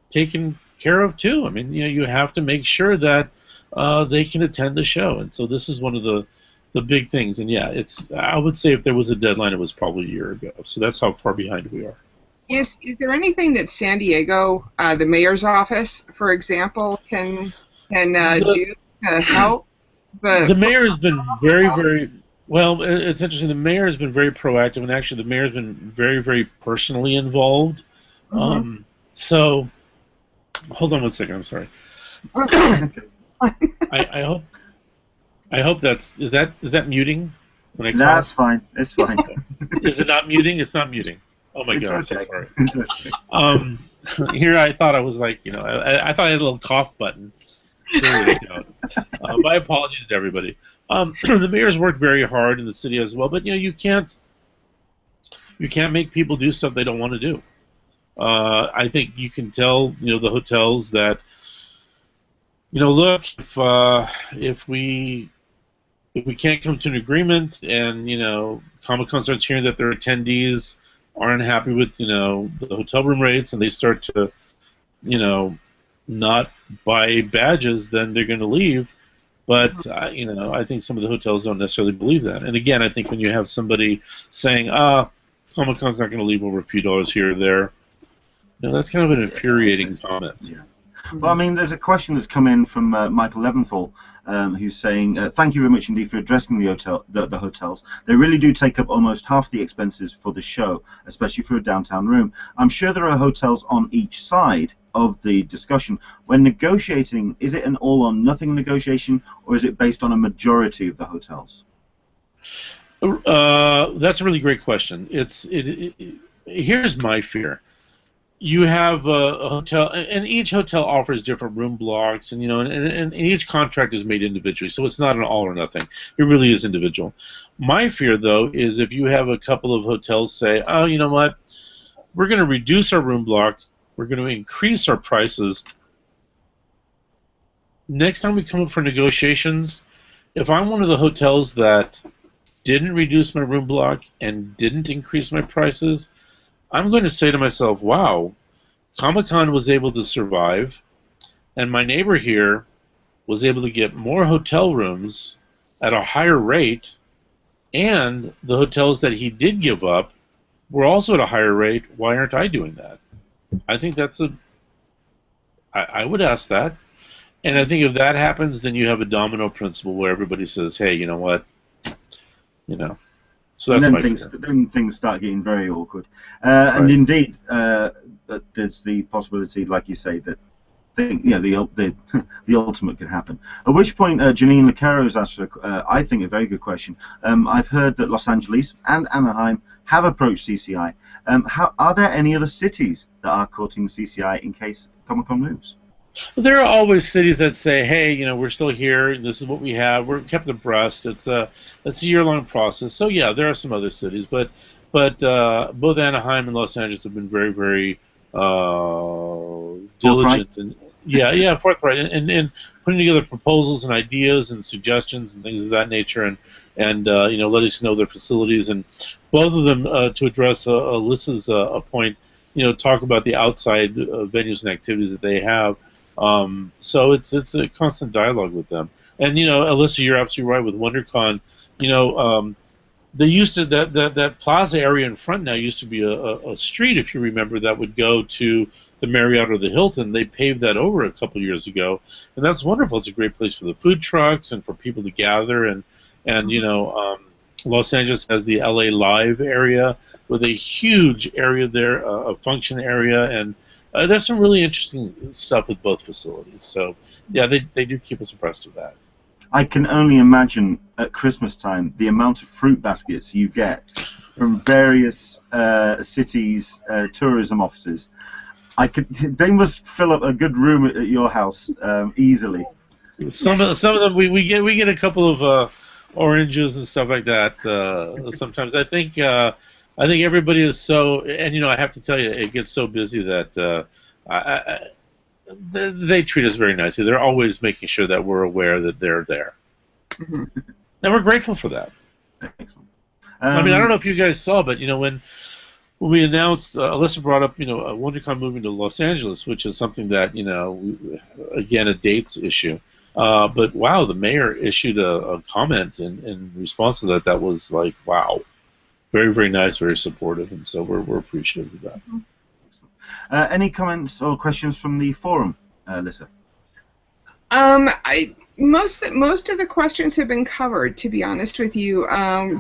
taken care of too. I mean, you have to make sure that they can attend the show, and so this is one of the big things. And yeah, I would say if there was a deadline, it was probably a year ago. So that's how far behind we are. Is there anything that San Diego, the mayor's office, for example, can do to help? The mayor has been very, very well. It's interesting. The mayor has been very proactive, and actually, the mayor has been very, very personally involved. Mm-hmm. So, hold on one second. I'm sorry. I hope is that muting? When I call? That's fine. It's fine. Is it not muting? It's not muting. Oh my God! Okay. I'm so sorry. Here I thought I was like, I thought I had a little cough button. Clearly I don't. My apologies to everybody. The mayor's worked very hard in the city as well, but you can't. you can't make people do stuff they don't want to do. I think you can tell, the hotels that, look, if we can't come to an agreement, and Comic-Con starts hearing that their attendees aren't happy with the hotel room rates, and they start to not buy badges, then they're going to leave. But I think some of the hotels don't necessarily believe that. And again, I think when you have somebody saying, Comic-Con's not going to leave over a few dollars here or there, that's kind of an infuriating comment. Yeah. Well, I mean, there's a question that's come in from Michael Leventhal, who's saying, thank you very much indeed for addressing the hotels. They really do take up almost half the expenses for the show, especially for a downtown room. I'm sure there are hotels on each side of the discussion. When negotiating, is it an all-or-nothing negotiation, or is it based on a majority of the hotels? That's a really great question. Here's my fear. You have a hotel, and each hotel offers different room blocks, and and each contract is made individually, so it's not an all or nothing. It really is individual. My fear, though, is if you have a couple of hotels say, "Oh, you know what? We're going to reduce our room block. We're going to increase our prices." Next time we come up for negotiations, if I'm one of the hotels that didn't reduce my room block and didn't increase my prices, I'm going to say to myself, wow, Comic-Con was able to survive, and my neighbor here was able to get more hotel rooms at a higher rate, and the hotels that he did give up were also at a higher rate. Why aren't I doing that? I think I would ask that. And I think if that happens, then you have a domino principle where everybody says, hey, you know what? So that's then things start getting very awkward. And indeed, there's the possibility, like you say, that the ultimate could happen. At which point, Janine Lucero has asked, I think, a very good question. I've heard that Los Angeles and Anaheim have approached CCI. Are there any other cities that are courting CCI in case Comic-Con moves? There are always cities that say, hey, we're still here, this is what we have, we're kept abreast, it's a year-long process. So yeah, there are some other cities, but both Anaheim and Los Angeles have been very, very diligent and forthright and putting together proposals and ideas and suggestions and things of that nature, and let us know their facilities, and both of them, to address Alyssa's point, talk about the outside venues and activities that they have. So it's a constant dialogue with them. And Alyssa, you're absolutely right with WonderCon. They used to that plaza area in front now used to be a street, if you remember, that would go to the Marriott or the Hilton. They paved that over a couple years ago, and that's wonderful. It's a great place for the food trucks and for people to gather, and Los Angeles has the LA Live area with a huge area there, a function area, and there's some really interesting stuff with both facilities. So, yeah, they do keep us abreast of that. I can only imagine at Christmas time the amount of fruit baskets you get from various cities' tourism offices. They must fill up a good room at your house easily. Some of them we get a couple of oranges and stuff like that. Sometimes I think everybody is so, and I have to tell you, it gets so busy that they treat us very nicely. They're always making sure that we're aware that they're there, and we're grateful for that. Excellent. I mean, I don't know if you guys saw, but when we announced, Alyssa brought up, WonderCon moving to Los Angeles, which is something that again, a dates issue. But wow, the mayor issued a comment in response to that. That was like, wow. Very, very nice, very supportive, and so we're appreciative of that. Any comments or questions from the forum, Lisa? Most of the questions have been covered, to be honest with you.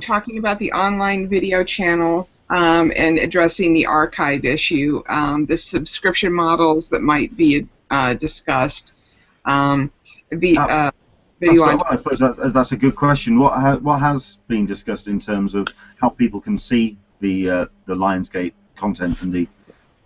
Talking about the online video channel and addressing the archive issue, the subscription models that might be discussed, video on. I suppose that's a good question. What has been discussed in terms of how people can see the Lionsgate content and the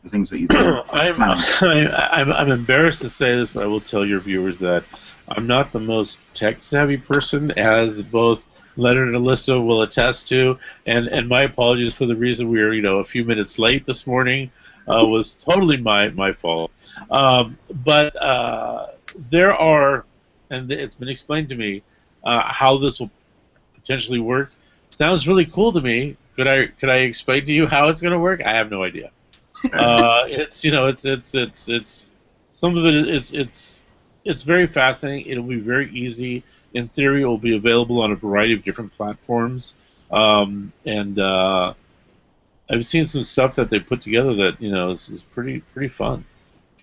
the things that you've been planning? I'm embarrassed to say this, but I will tell your viewers that I'm not the most tech-savvy person, as both Leonard and Alyssa will attest to, and my apologies for the reason we were a few minutes late this morning. Was totally my fault. But there are, and it's been explained to me how this will potentially work. Sounds really cool to me. Could I explain to you how it's going to work? I have no idea. It's some of it. It's very fascinating. It'll be very easy. In theory, it will be available on a variety of different platforms. And I've seen some stuff that they put together that is pretty fun.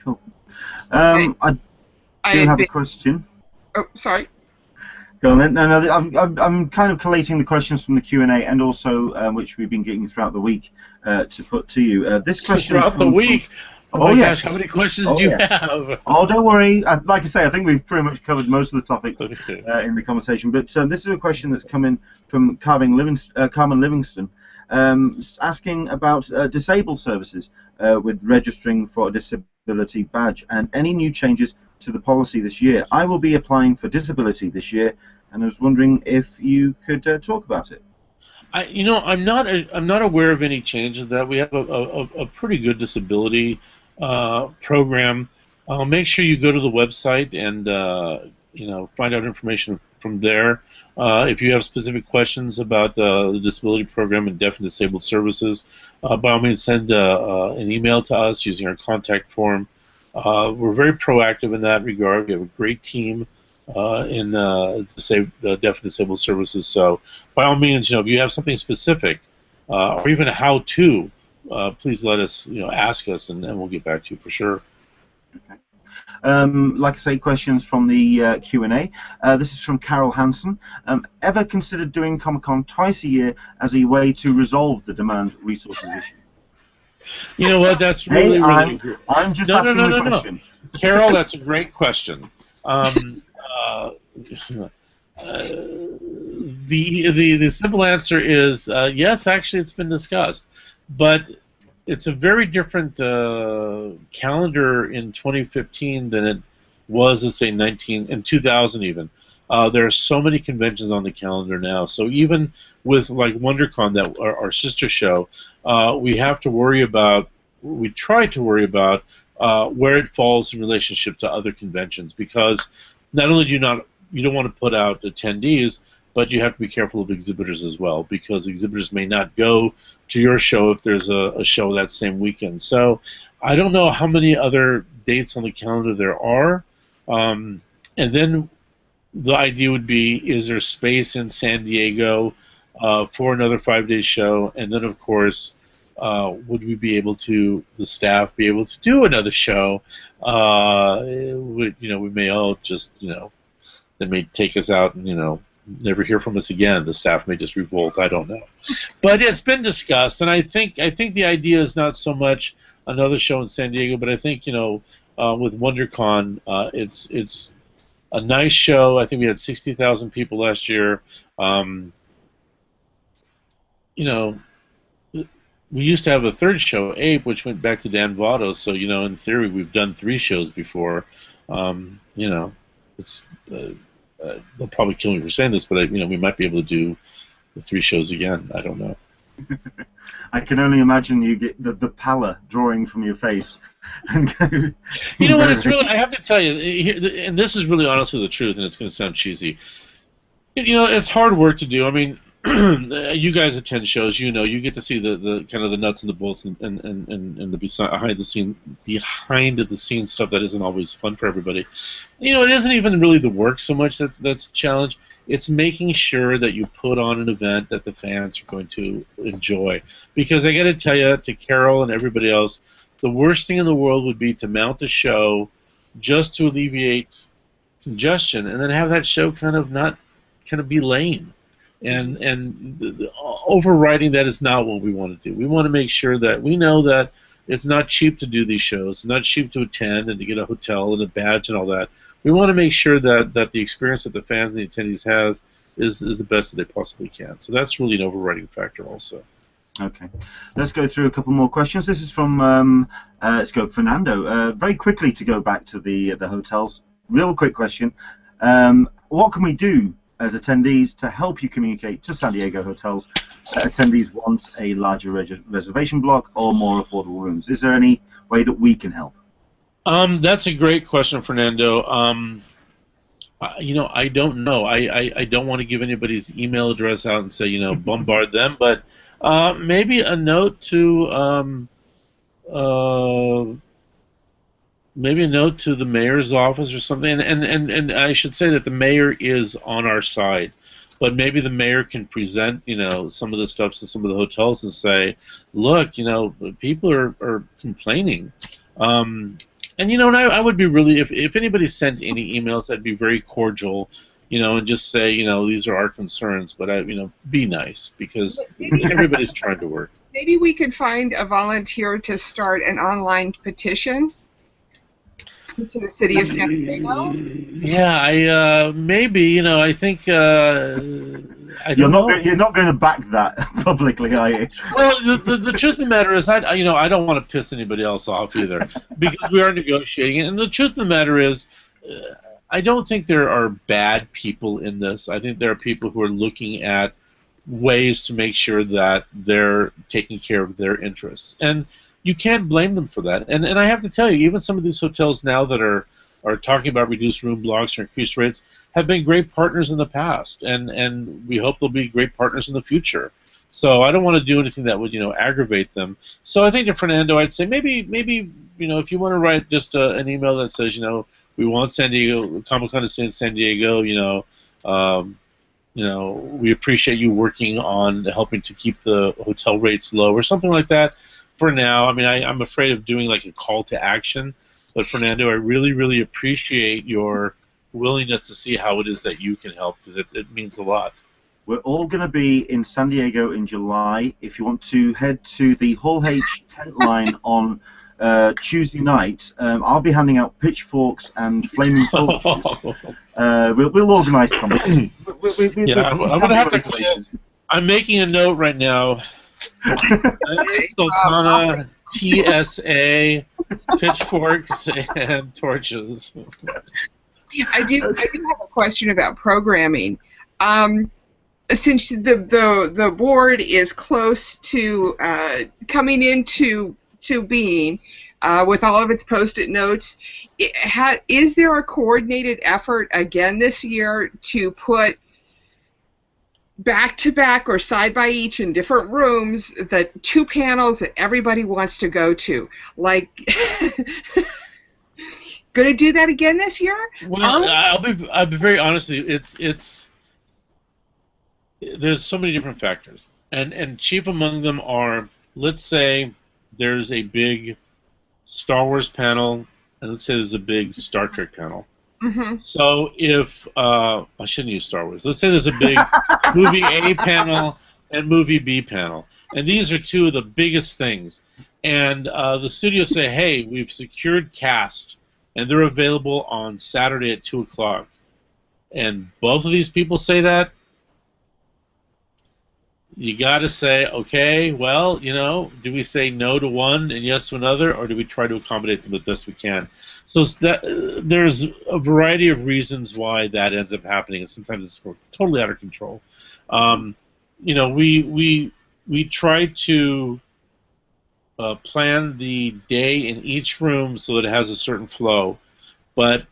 Cool. I do have a question. Oh, sorry. Go on then. No, I'm kind of collating the questions from the Q&A and also which we've been getting throughout the week to put to you. This question throughout the week. Oh yes. Gosh, how many questions do you have? Oh, don't worry. Like I say, I think we've pretty much covered most of the topics in the conversation. But this is a question that's come in from Carmen Livingston, asking about disabled services with registering for a disability badge and any new changes to the policy this year. I will be applying for disability this year, and I was wondering if you could talk about it. I'm not aware of any changes. That we have a pretty good disability program. Make sure you go to the website and find out information from there. If you have specific questions about the disability program and deaf and disabled services, by all means send an email to us using our contact form. We're very proactive in that regard. We have a great team in deaf and disabled services. So, by all means, if you have something specific or even a how-to, please let us, ask us, and we'll get back to you for sure. Okay. Like I say, questions from the Q&A. This is from Carol Hansen. Ever considered doing Comic-Con twice a year as a way to resolve the demand resources issue? You know what? That's really, I'm just asking the question. Carol, that's a great question. The simple answer is yes. Actually, it's been discussed, but it's a very different calendar in 2015 than it was, let's say, in 2000 even. There are so many conventions on the calendar now. So even with like WonderCon, that our sister show, we have to worry about. We try to worry about where it falls in relationship to other conventions, because not only do you don't want to put out attendees, but you have to be careful of exhibitors as well, because exhibitors may not go to your show if there's a show that same weekend. So I don't know how many other dates on the calendar there are. And then the idea would be, is there space in San Diego for another 5-day show? And then, of course, would we be able to, the staff, be able to do another show? We may all just, they may take us out and, never hear from us again. The staff may just revolt. I don't know. But it's been discussed, and I think the idea is not so much another show in San Diego, but I think, with WonderCon, it's a nice show. I think we had 60,000 people last year. We used to have a third show, Ape, which went back to Dan Votto. So, in theory, we've done 3 shows before. It's they'll probably kill me for saying this, but we might be able to do the 3 shows again. I don't know. I can only imagine you get the pallor drawing from your face. And you know what? It's really. I have to tell you, and this is really honestly the truth, and it's going to sound cheesy. It's hard work to do. I mean, you guys attend shows, you get to see the kind of the nuts and the bolts and the behind the scenes stuff that isn't always fun for everybody. It isn't even really the work so much that's a challenge. It's making sure that you put on an event that the fans are going to enjoy. Because I got to tell you, to Carol and everybody else, the worst thing in the world would be to mount a show just to alleviate congestion and then have that show kind of be lame. And overriding that is not what we want to do. We want to make sure that we know that it's not cheap to do these shows. It's not cheap to attend and to get a hotel and a badge and all that. We want to make sure that the experience that the fans and the attendees has is the best that they possibly can. So that's really an overriding factor also. Okay, let's go through a couple more questions. This is from let's go Fernando. Very quickly to go back to the hotels. Real quick question: what can we do as attendees to help you communicate to San Diego hotels that attendees want a larger reservation block or more affordable rooms? Is there any way that we can help? That's a great question, Fernando. I don't know. I don't want to give anybody's email address out and say, bombard them, but maybe a note to the mayor's office or something. And I should say that the mayor is on our side, but maybe the mayor can present, some of the stuff to some of the hotels and say, look, people are complaining. And I would be really, if anybody sent any emails, I'd be very cordial, and just say, these are our concerns, but be nice, because everybody's trying to work. Maybe we could find a volunteer to start an online petition to the city of San Diego. Yeah, maybe, I think. You're not going to back that publicly, are you? Well, the truth of the matter is, I don't want to piss anybody else off either, because we are negotiating. And the truth of the matter is, I don't think there are bad people in this. I think there are people who are looking at ways to make sure that they're taking care of their interests, and you can't blame them for that. And I have to tell you, even some of these hotels now that are talking about reduced room blocks or increased rates have been great partners in the past, and we hope they'll be great partners in the future. So I don't want to do anything that would aggravate them. So I think to Fernando, I'd say maybe if you want to write just an email that says we want San Diego Comic-Con to stay in San Diego, we appreciate you working on helping to keep the hotel rates low or something like that. For now, I'm afraid of doing like a call to action, but Fernando, I really, really appreciate your willingness to see how it is that you can help, because it means a lot. We're all going to be in San Diego in July. If you want to head to the Hall H tent line on Tuesday night, I'll be handing out pitchforks and flaming torches. We'll organise something. I'm going to have to. I'm making a note right now. Sultana, TSA, pitchforks, and torches. I do have a question about programming. Since the board is close to coming into being with all of its post-it notes, is there a coordinated effort again this year to put back-to-back or side by each in different rooms the two panels that everybody wants to go to? Like, going to do that again this year? Well, I'll be very honest with you. There's so many different factors, and chief among them are, let's say there's a big Star Wars panel, and let's say there's a big Star Trek panel. Mm-hmm. So if I shouldn't use Star Wars. Let's say there's a big movie A panel and movie B panel, and these are two of the biggest things. And the studios say, "Hey, we've secured cast, and they're available on Saturday at 2 o'clock." And both of these people say that. You got to say, okay, well, do we say no to one and yes to another, or do we try to accommodate them the best we can? So there's a variety of reasons why that ends up happening, and sometimes it's totally out of control. We try to plan the day in each room so that it has a certain flow, but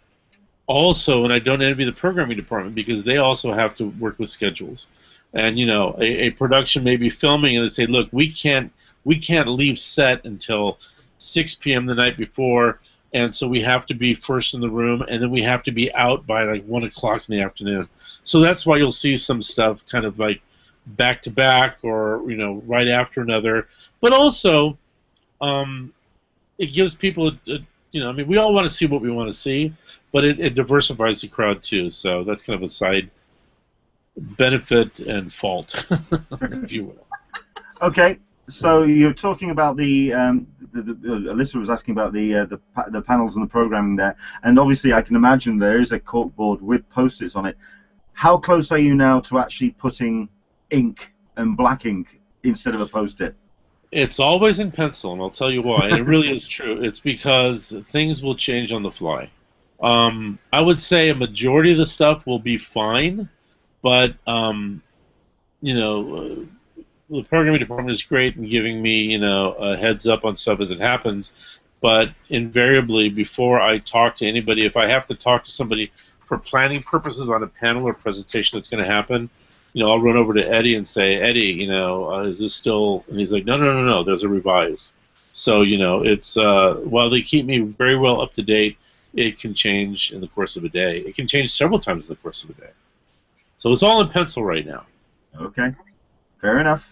also, and I don't envy the programming department, because they also have to work with schedules. And a production may be filming, and they say, "Look, we can't leave set until 6 p.m. the night before, and so we have to be first in the room, and then we have to be out by like 1 o'clock in the afternoon." So that's why you'll see some stuff kind of like back to back, or right after another. But also, it gives people we all want to see what we want to see, but it diversifies the crowd too. So that's kind of a side benefit and fault, if you will. Okay, so you're talking about the Alyssa was asking about the panels and the programming there, and obviously I can imagine there is a corkboard with post-its on it. How close are you now to actually putting ink and black ink instead of a Post-it? It's always in pencil, and I'll tell you why. And it really is true. It's because things will change on the fly. I would say a majority of the stuff will be fine, but you know, the programming department is great in giving me, you know, a heads up on stuff as it happens. But invariably, before I talk to anybody, if I have to talk to somebody for planning purposes on a panel or presentation that's going to happen, you know, I'll run over to Eddie and say, Eddie, you know, is this still? And he's like, no, there's a revise. So, you know, it's while they keep me very well up to date, it can change in the course of a day. It can change several times in the course of a day. So it's all in pencil right now. Okay, fair enough.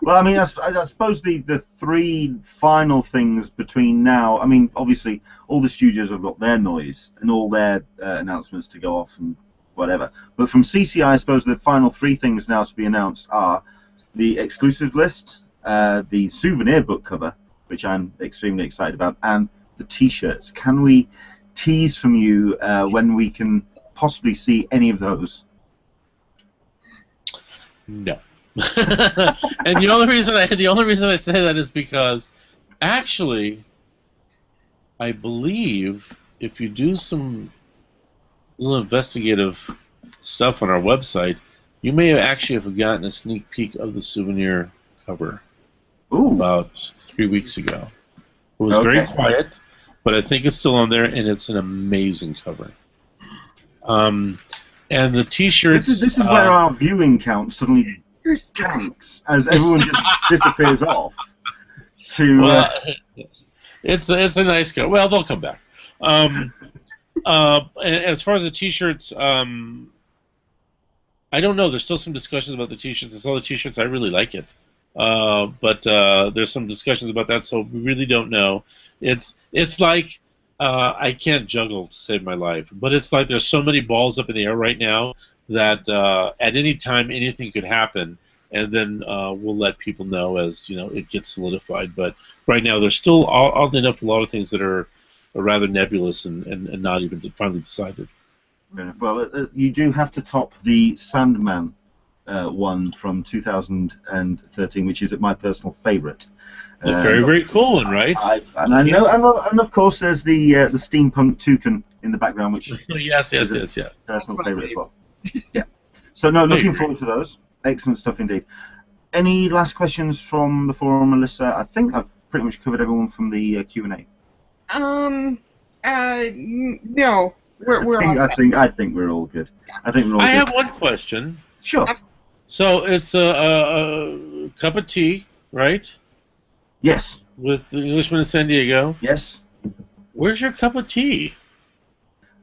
Well, I mean, I suppose the three final things between now, I mean, obviously, all the studios have got their noise and all their announcements to go off and whatever. But from CCI, I suppose the final three things now to be announced are the exclusive list, the souvenir book cover, which I'm extremely excited about, and the T-shirts. Can we tease from you when we can possibly see any of those? No. And the only reason I say that is because actually I believe if you do some little investigative stuff on our website, you may have actually have gotten a sneak peek of the souvenir cover. Ooh. About 3 weeks ago. It was very quiet, but I think it's still on there, and it's an amazing cover. And the T-shirts. This is where our viewing count suddenly tanks as everyone just disappears off. Well, it's a nice cover. Well, they'll come back. As far as the T-shirts, I don't know. There's still some discussions about the T-shirts. I saw the T-shirts. I really like it. But there's some discussions about that, so we really don't know. It's like I can't juggle to save my life, but it's like there's so many balls up in the air right now that at any time anything could happen, and then we'll let people know as it gets solidified. But right now there's still oddly enough a lot of things that are rather nebulous and not even finally decided. Well, you do have to top the Sandman one from 2013, which is my personal favourite. Very, very cool one, right? I know, and of course there's the steampunk toucan in the background, which yes, personal favourite as well. Yeah. So no, looking forward to those. Excellent stuff indeed. Any last questions from the forum, Melissa? I think I've pretty much covered everyone from the Q&A. No, we're all set. I think we're all good. I think we're all I good. have one question. Sure. So it's a cup of tea, right? Yes. With the Englishman in San Diego. Yes. Where's your cup of tea?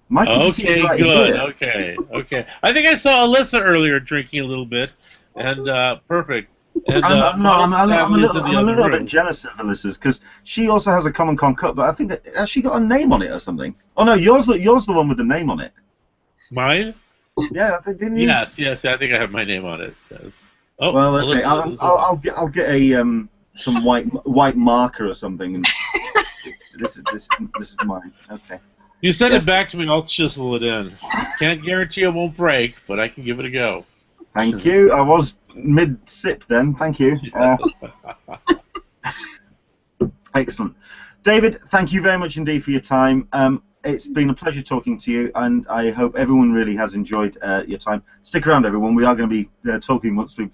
My cup of tea is right here. Okay. I think I saw Alyssa earlier drinking a little bit, and perfect. And, I'm a little bit jealous of Alyssa's because she also has a Comic Con cup, but I think has she got a name on it or something? Oh no, yours the one with the name on it. Mine? Yeah, didn't you? Yes. I think I have my name on it. Yes. Oh, well, okay. I'll get a some white marker or something. And this is mine. Okay. You send it back to me, I'll chisel it in. Can't guarantee it won't break, but I can give it a go. Thank you. I was mid-sip then. Thank you. Excellent. David, thank you very much indeed for your time. It's been a pleasure talking to you, and I hope everyone really has enjoyed your time. Stick around, everyone. We are going to be talking once we've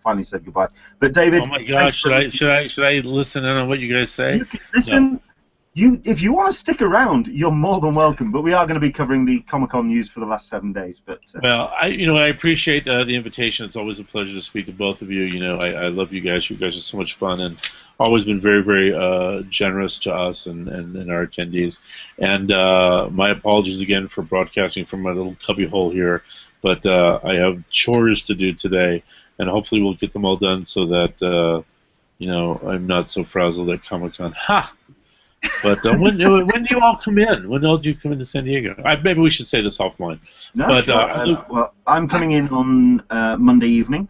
finally said goodbye. But David, oh my gosh, should I listen in on what you guys say? You can listen. No. If you want to stick around, you're more than welcome. But we are going to be covering the Comic-Con news for the last 7 days. But well, I appreciate the invitation. It's always a pleasure to speak to both of you. I love you guys. You guys are so much fun and always been very, very generous to us and our attendees. And my apologies again for broadcasting from my little cubbyhole here. But I have chores to do today, and hopefully we'll get them all done so that I'm not so frazzled at Comic-Con. Ha! But when do you all come in? When all do you come into San Diego? Maybe we should say this offline. No, but, sure. Well, I'm coming in on Monday evening,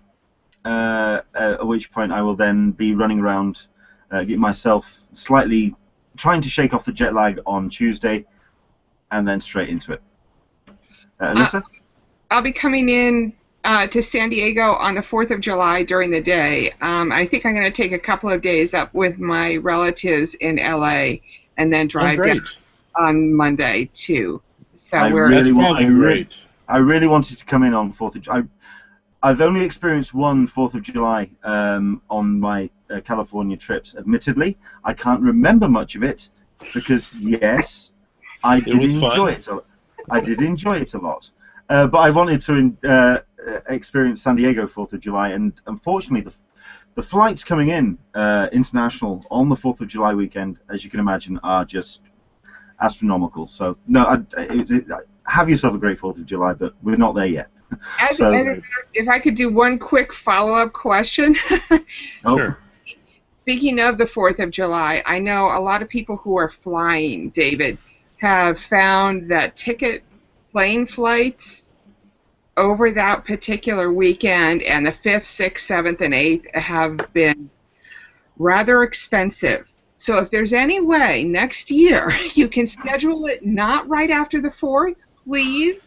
at which point I will then be running around, get myself trying to shake off the jet lag on Tuesday, and then straight into it. Alyssa? I'll be coming in to San Diego on the 4th of July during the day. I think I'm going to take a couple of days up with my relatives in LA and then drive down on Monday too. So I really wanted to come in on 4th of July. I've only experienced one 4th of July on my California trips. Admittedly, I can't remember much of it because, yes, I did enjoy it. I did enjoy it a lot. But I wanted to experience San Diego 4th of July, and unfortunately, the flights coming in international on the 4th of July weekend, as you can imagine, are just astronomical. So, no, have yourself a great 4th of July, but we're not there yet. As an editor, if I could do one quick follow-up question. Sure. Speaking of the 4th of July, I know a lot of people who are flying, David, have found that plane flights over that particular weekend and the 5th, 6th, 7th, and 8th have been rather expensive. So if there's any way next year you can schedule it not right after the 4th, please.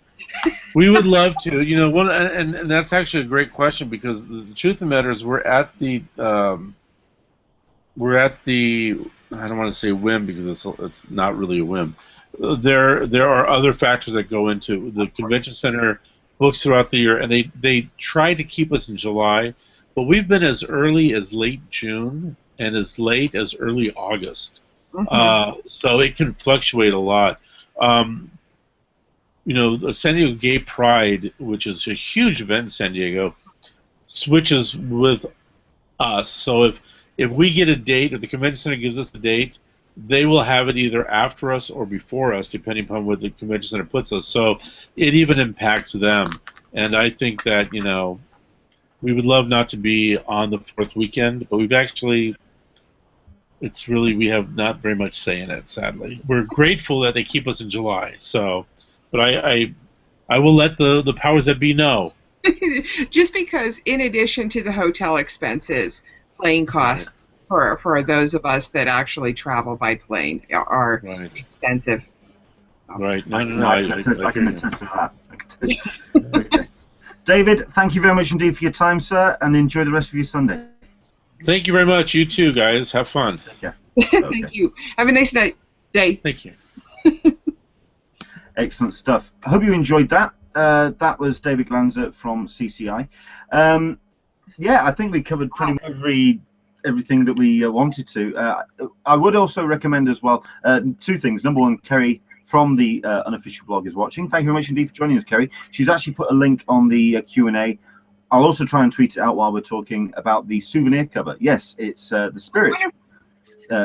We would love to. You know, and that's actually a great question, because the truth of the matter is we're at the I don't want to say whim, because it's not really a whim. There are other factors that go into the convention center books throughout the year, and they try to keep us in July, but we've been as early as late June and as late as early August. Mm-hmm. So it can fluctuate a lot. You know, the San Diego Gay Pride, which is a huge event in San Diego, switches with us. So if we get a date, if the convention center gives us a date, they will have it either after us or before us, depending upon where the convention center puts us. So it even impacts them. And I think that, you know, we would love not to be on the 4th weekend, but we have not very much say in it, sadly. We're grateful that they keep us in July. So, but I will let the powers that be know. Just because, in addition to the hotel expenses, plane costs for those of us that actually travel by plane are expensive. Right. No. I can attest to that. Okay. David, thank you very much indeed for your time, sir, and enjoy the rest of your Sunday. Thank you very much. You too, guys. Have fun. Yeah. Thank you. Have a nice day. Thank you. Excellent stuff. I hope you enjoyed that. That was David Glanzer from CCI. Yeah, I think we covered pretty much everything that we wanted to. I would also recommend as well two things. Number one, Kerry from the Unofficial Blog is watching. Thank you very much indeed for joining us, Kerry. She's actually put a link on the Q&A. I'll also try and tweet it out while we're talking about the souvenir cover. Yes, it's the Spirit.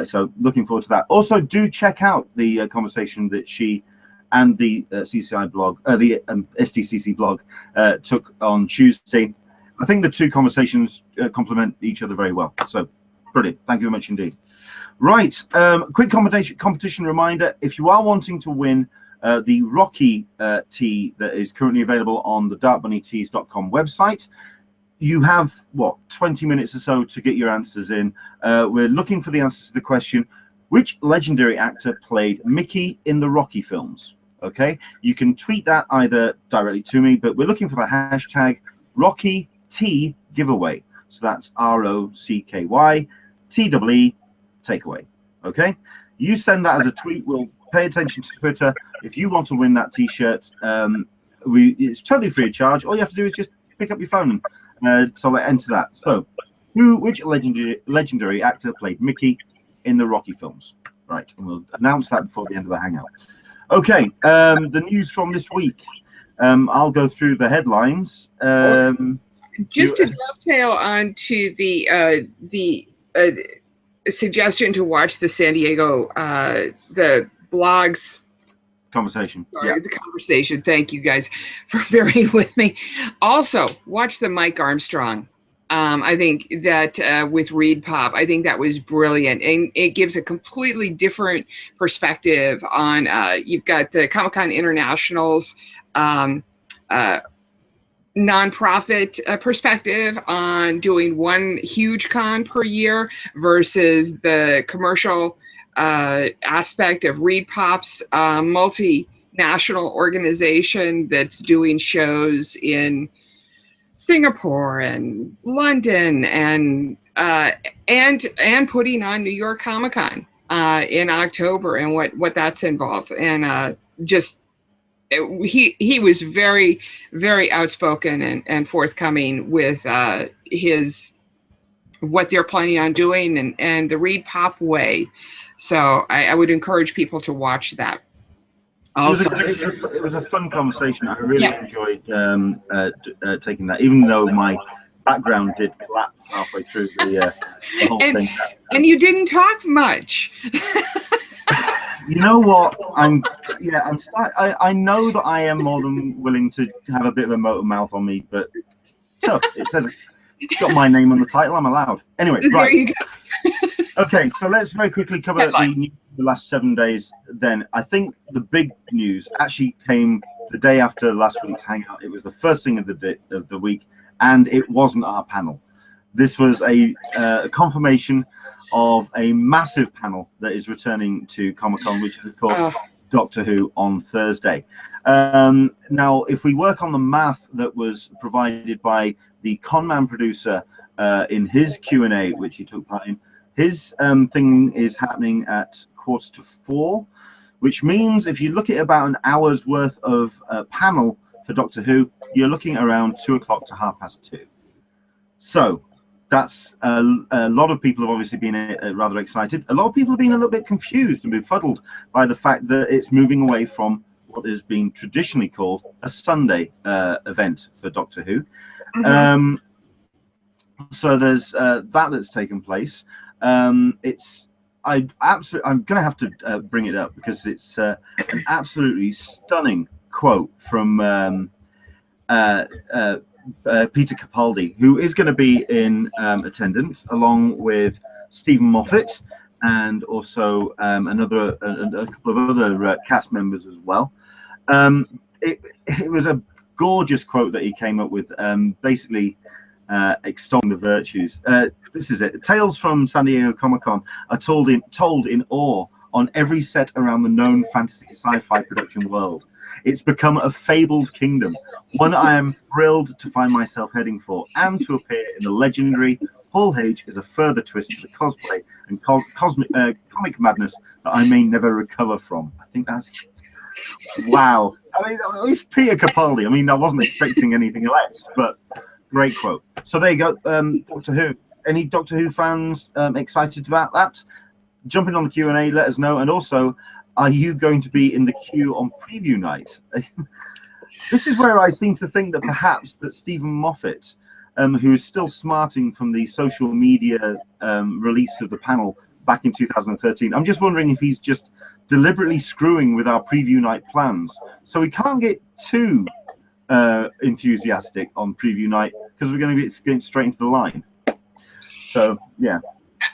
So looking forward to that. Also, do check out the conversation that she and the CCI blog, the SDCC blog, took on Tuesday. I think the two conversations complement each other very well. So, brilliant. Thank you very much indeed. Right. Quick competition reminder. If you are wanting to win the Rocky tee that is currently available on the darkbunnytees.com website, you have, 20 minutes or so to get your answers in. We're looking for the answer to the question, which legendary actor played Mickey in the Rocky films? Okay. You can tweet that either directly to me, but we're looking for the hashtag Rocky T giveaway. So that's ROCKY TEE takeaway. Okay, you send that as a tweet. We'll pay attention to Twitter. If you want to win that T-shirt, it's totally free of charge. All you have to do is just pick up your phone and enter that. So, which legendary actor played Mickey in the Rocky films? Right, and we'll announce that before the end of the hangout. Okay, the news from this week. I'll go through the headlines. Just to dovetail onto the suggestion to watch the San Diego the blogs conversation. The conversation. Thank you guys for bearing with me. Also, watch the Mike Armstrong. I think that with Reed Pop, I think that was brilliant, and it gives a completely different perspective on. You've got the Comic-Con International's nonprofit perspective on doing one huge con per year versus the commercial aspect of Reed Pop's multinational organization that's doing shows in Singapore and London and putting on New York Comic Con in October and what that's involved, and he was very, very outspoken and forthcoming with his what they're planning on doing and the Reed Pop Way. So I would encourage people to watch that. Also, it was a fun conversation. I really enjoyed taking that, even though my background did collapse halfway through the whole thing. And you didn't talk much. You know what? I know that I am more than willing to have a bit of a motor mouth on me, but tough. It says it's got my name on the title. I'm allowed. Anyway, right. There you go. Okay, so let's very quickly cover the last 7 days. Then I think the big news actually came the day after last week's hangout. It was the first thing of the week, and it wasn't our panel. This was a confirmation of a massive panel that is returning to Comic-Con, which is of course Doctor Who on Thursday. Now, if we work on the math that was provided by the Conman producer in his Q&A, which he took part in, his thing is happening at 3:45, which means if you look at about an hour's worth of panel for Doctor Who, you're looking around 2 o'clock to 2:30. So that's a lot of people have obviously been rather excited. A lot of people have been a little bit confused and befuddled by the fact that it's moving away from what has been traditionally called a Sunday event for Doctor Who. Mm-hmm. So there's that's taken place. I'm going to have to bring it up because it's an absolutely stunning quote from Peter Capaldi, who is going to be in attendance along with Stephen Moffat and also a couple of other cast members as well. It was a gorgeous quote that he came up with, basically extolling the virtues. This is it. Tales from San Diego Comic-Con are told in awe on every set around the known fantasy sci-fi production world. It's become a fabled kingdom, one I am thrilled to find myself heading for, and to appear in the legendary Hall H is a further twist to the cosplay and comic madness that I may never recover from. I think that's wow. I mean, at least Peter Capaldi. I mean, I wasn't expecting anything less, but great quote. So there you go. Doctor Who. Any Doctor Who fans excited about that? Jump in on the Q&A, let us know. And also, are you going to be in the queue on preview night? This is where I seem to think that perhaps that Stephen Moffat, who is still smarting from the social media release of the panel back in 2013, I'm just wondering if he's just deliberately screwing with our preview night plans. So we can't get too enthusiastic on preview night because we're going to be getting straight into the line. So, yeah.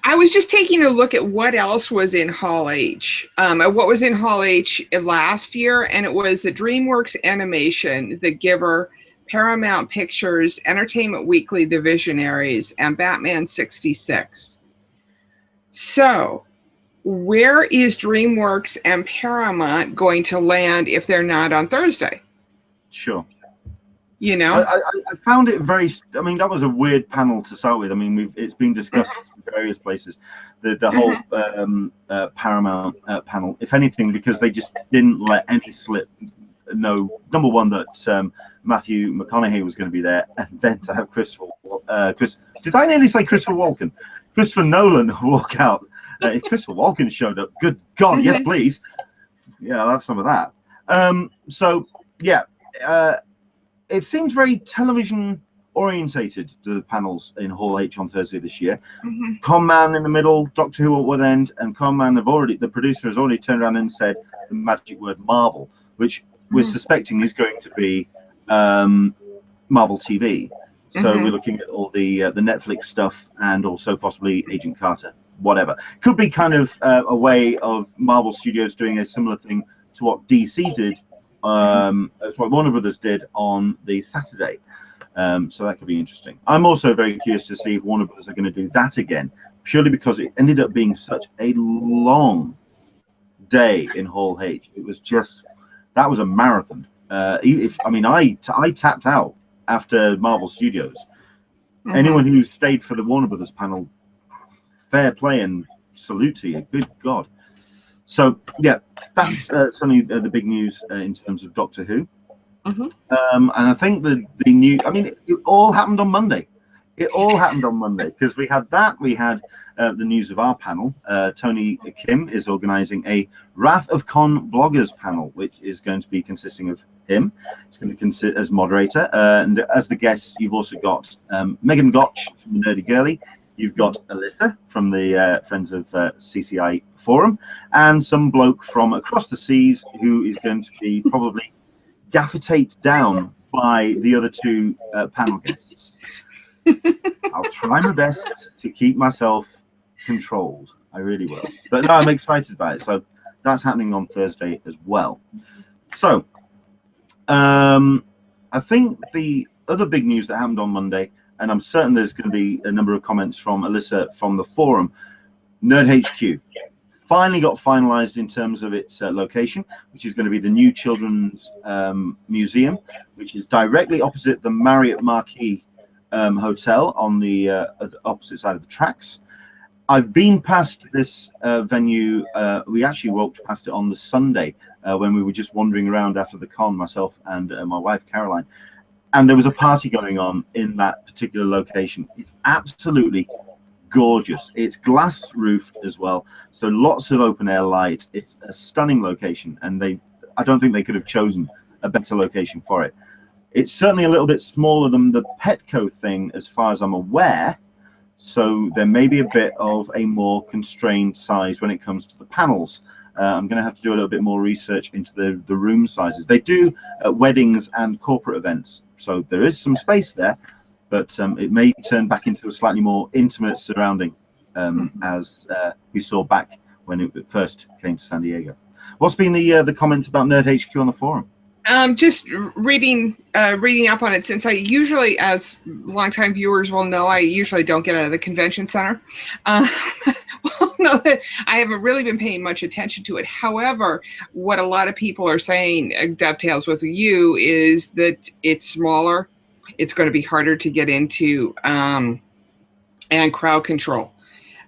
I was just taking a look at what else was in Hall H. What was in Hall H last year, and it was the DreamWorks Animation, The Giver, Paramount Pictures, Entertainment Weekly, The Visionaries, and Batman 66. So, where is DreamWorks and Paramount going to land if they're not on Thursday? Sure. You know, I found it very. I mean, that was a weird panel to start with. I mean, it's been discussed in various places. The whole Paramount panel, if anything, because they just didn't let any slip. No, number one, that Matthew McConaughey was going to be there, and then to have did I nearly say Christopher Walken? Christopher Nolan walk out. If Christopher Walken showed up, good God, yes, please. Yeah, I'll have some of that. So yeah. It seems very television orientated to the panels in Hall H on Thursday this year. Mm-hmm. Conman in the middle, Doctor Who at one end, and Conman the producer has already turned around and said the magic word Marvel, which we're suspecting is going to be Marvel TV. So we're looking at all the Netflix stuff and also possibly Agent Carter, whatever. Could be kind of a way of Marvel Studios doing a similar thing to what DC did. That's what Warner Brothers did on the Saturday, so that could be interesting. I'm also very curious to see if Warner Brothers are going to do that again, purely because it ended up being such a long day in Hall H. It was just, that was a marathon. I tapped out after Marvel Studios. Mhm. Anyone who stayed for the Warner Brothers panel, fair play and salute to you. Good God. So, yeah, that's certainly the big news in terms of Doctor Who. Mhm. And I think the new, I mean, it all happened on Monday. It all happened on Monday because we had that. We had the news of our panel. Tony Kim is organizing a Wrath of Con bloggers panel, which is going to be consisting of him. It's going to consist as moderator. And as the guests, you've also got Megan Gotch from the Nerdy Girly. You've got Alyssa from the Friends of CCI Forum, and some bloke from across the seas who is going to be probably gaffer-taped down by the other two panel guests. I'll try my best to keep myself controlled. I really will. But no, I'm excited about it. So that's happening on Thursday as well. So I think the other big news that happened on Monday, and I'm certain there's going to be a number of comments from Alyssa from the forum, Nerd HQ finally got finalized in terms of its location, which is going to be the new Children's Museum, which is directly opposite the Marriott Marquis Hotel on the opposite side of the tracks. I've been past this venue. We actually walked past it on the Sunday when we were just wandering around after the con, myself and my wife Caroline, and there was a party going on in that particular location. It's absolutely gorgeous. It's glass roofed as well, so lots of open air light. It's a stunning location, and I don't think they could have chosen a better location for it. It's certainly a little bit smaller than the Petco thing as far as I'm aware, so there may be a bit of a more constrained size when it comes to the panels. I'm going to have to do a little bit more research into the room sizes. They do weddings and corporate events, so there is some space there, but it may turn back into a slightly more intimate surrounding, as we saw back when it first came to San Diego. What's been the comments about Nerd HQ on the forum? Just reading up on it, since I usually, as longtime viewers will know, I usually don't get out of the convention center. Well, no, I haven't really been paying much attention to it. However, what a lot of people are saying dovetails with you is that it's smaller, it's going to be harder to get into, and crowd control.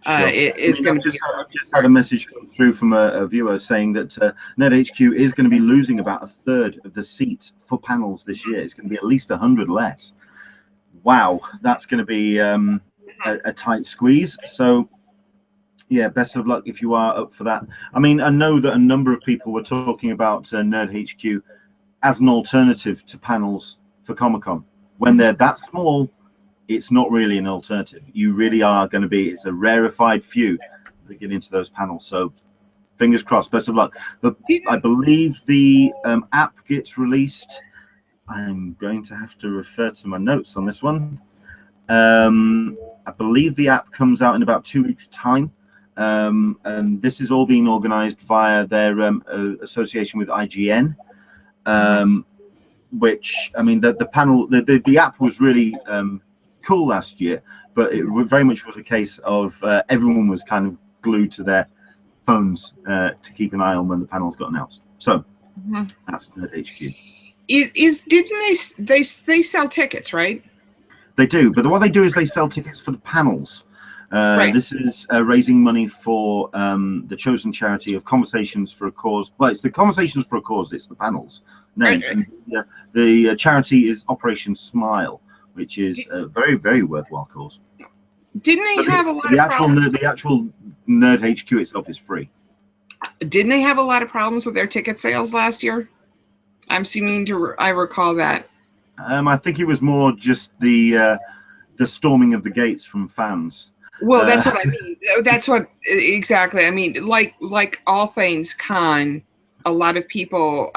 Sure. It is going to be. I've just had a message come through from a viewer saying that Nerd HQ is going to be losing about a third of the seats for panels this year. It's going to be at least 100 less. Wow, that's going to be a tight squeeze. So, yeah, best of luck if you are up for that. I mean, I know that a number of people were talking about Nerd HQ as an alternative to panels for Comic-Con. When they're that small, it's not really an alternative. You really are going to be, it's a rarefied few that get into those panels. So fingers crossed, best of luck. But I believe the app gets released. I'm going to have to refer to my notes on this one. I believe the app comes out in about 2 weeks' time. And this is all being organized via their association with IGN. Which, I mean, the panel, the app was really cool last year, but it very much was a case of everyone was kind of glued to their phones to keep an eye on when the panels got announced. So that's Nerd HQ. Didn't they sell tickets, right? They do, but what they do is they sell tickets for the panels. Right. This is raising money for the chosen charity of Conversations for a Cause. Well, it's the Conversations for a Cause. It's the panels names. Right. And, the charity is Operation Smile, which is a very, very worthwhile cause. Didn't they have a lot of problems? The actual Nerd HQ itself is free. Didn't they have a lot of problems with their ticket sales last year? I'm seeming to I recall that. I think it was more just the storming of the gates from fans. Well, that's what I mean. That's what exactly. I mean, like all things con, a lot of people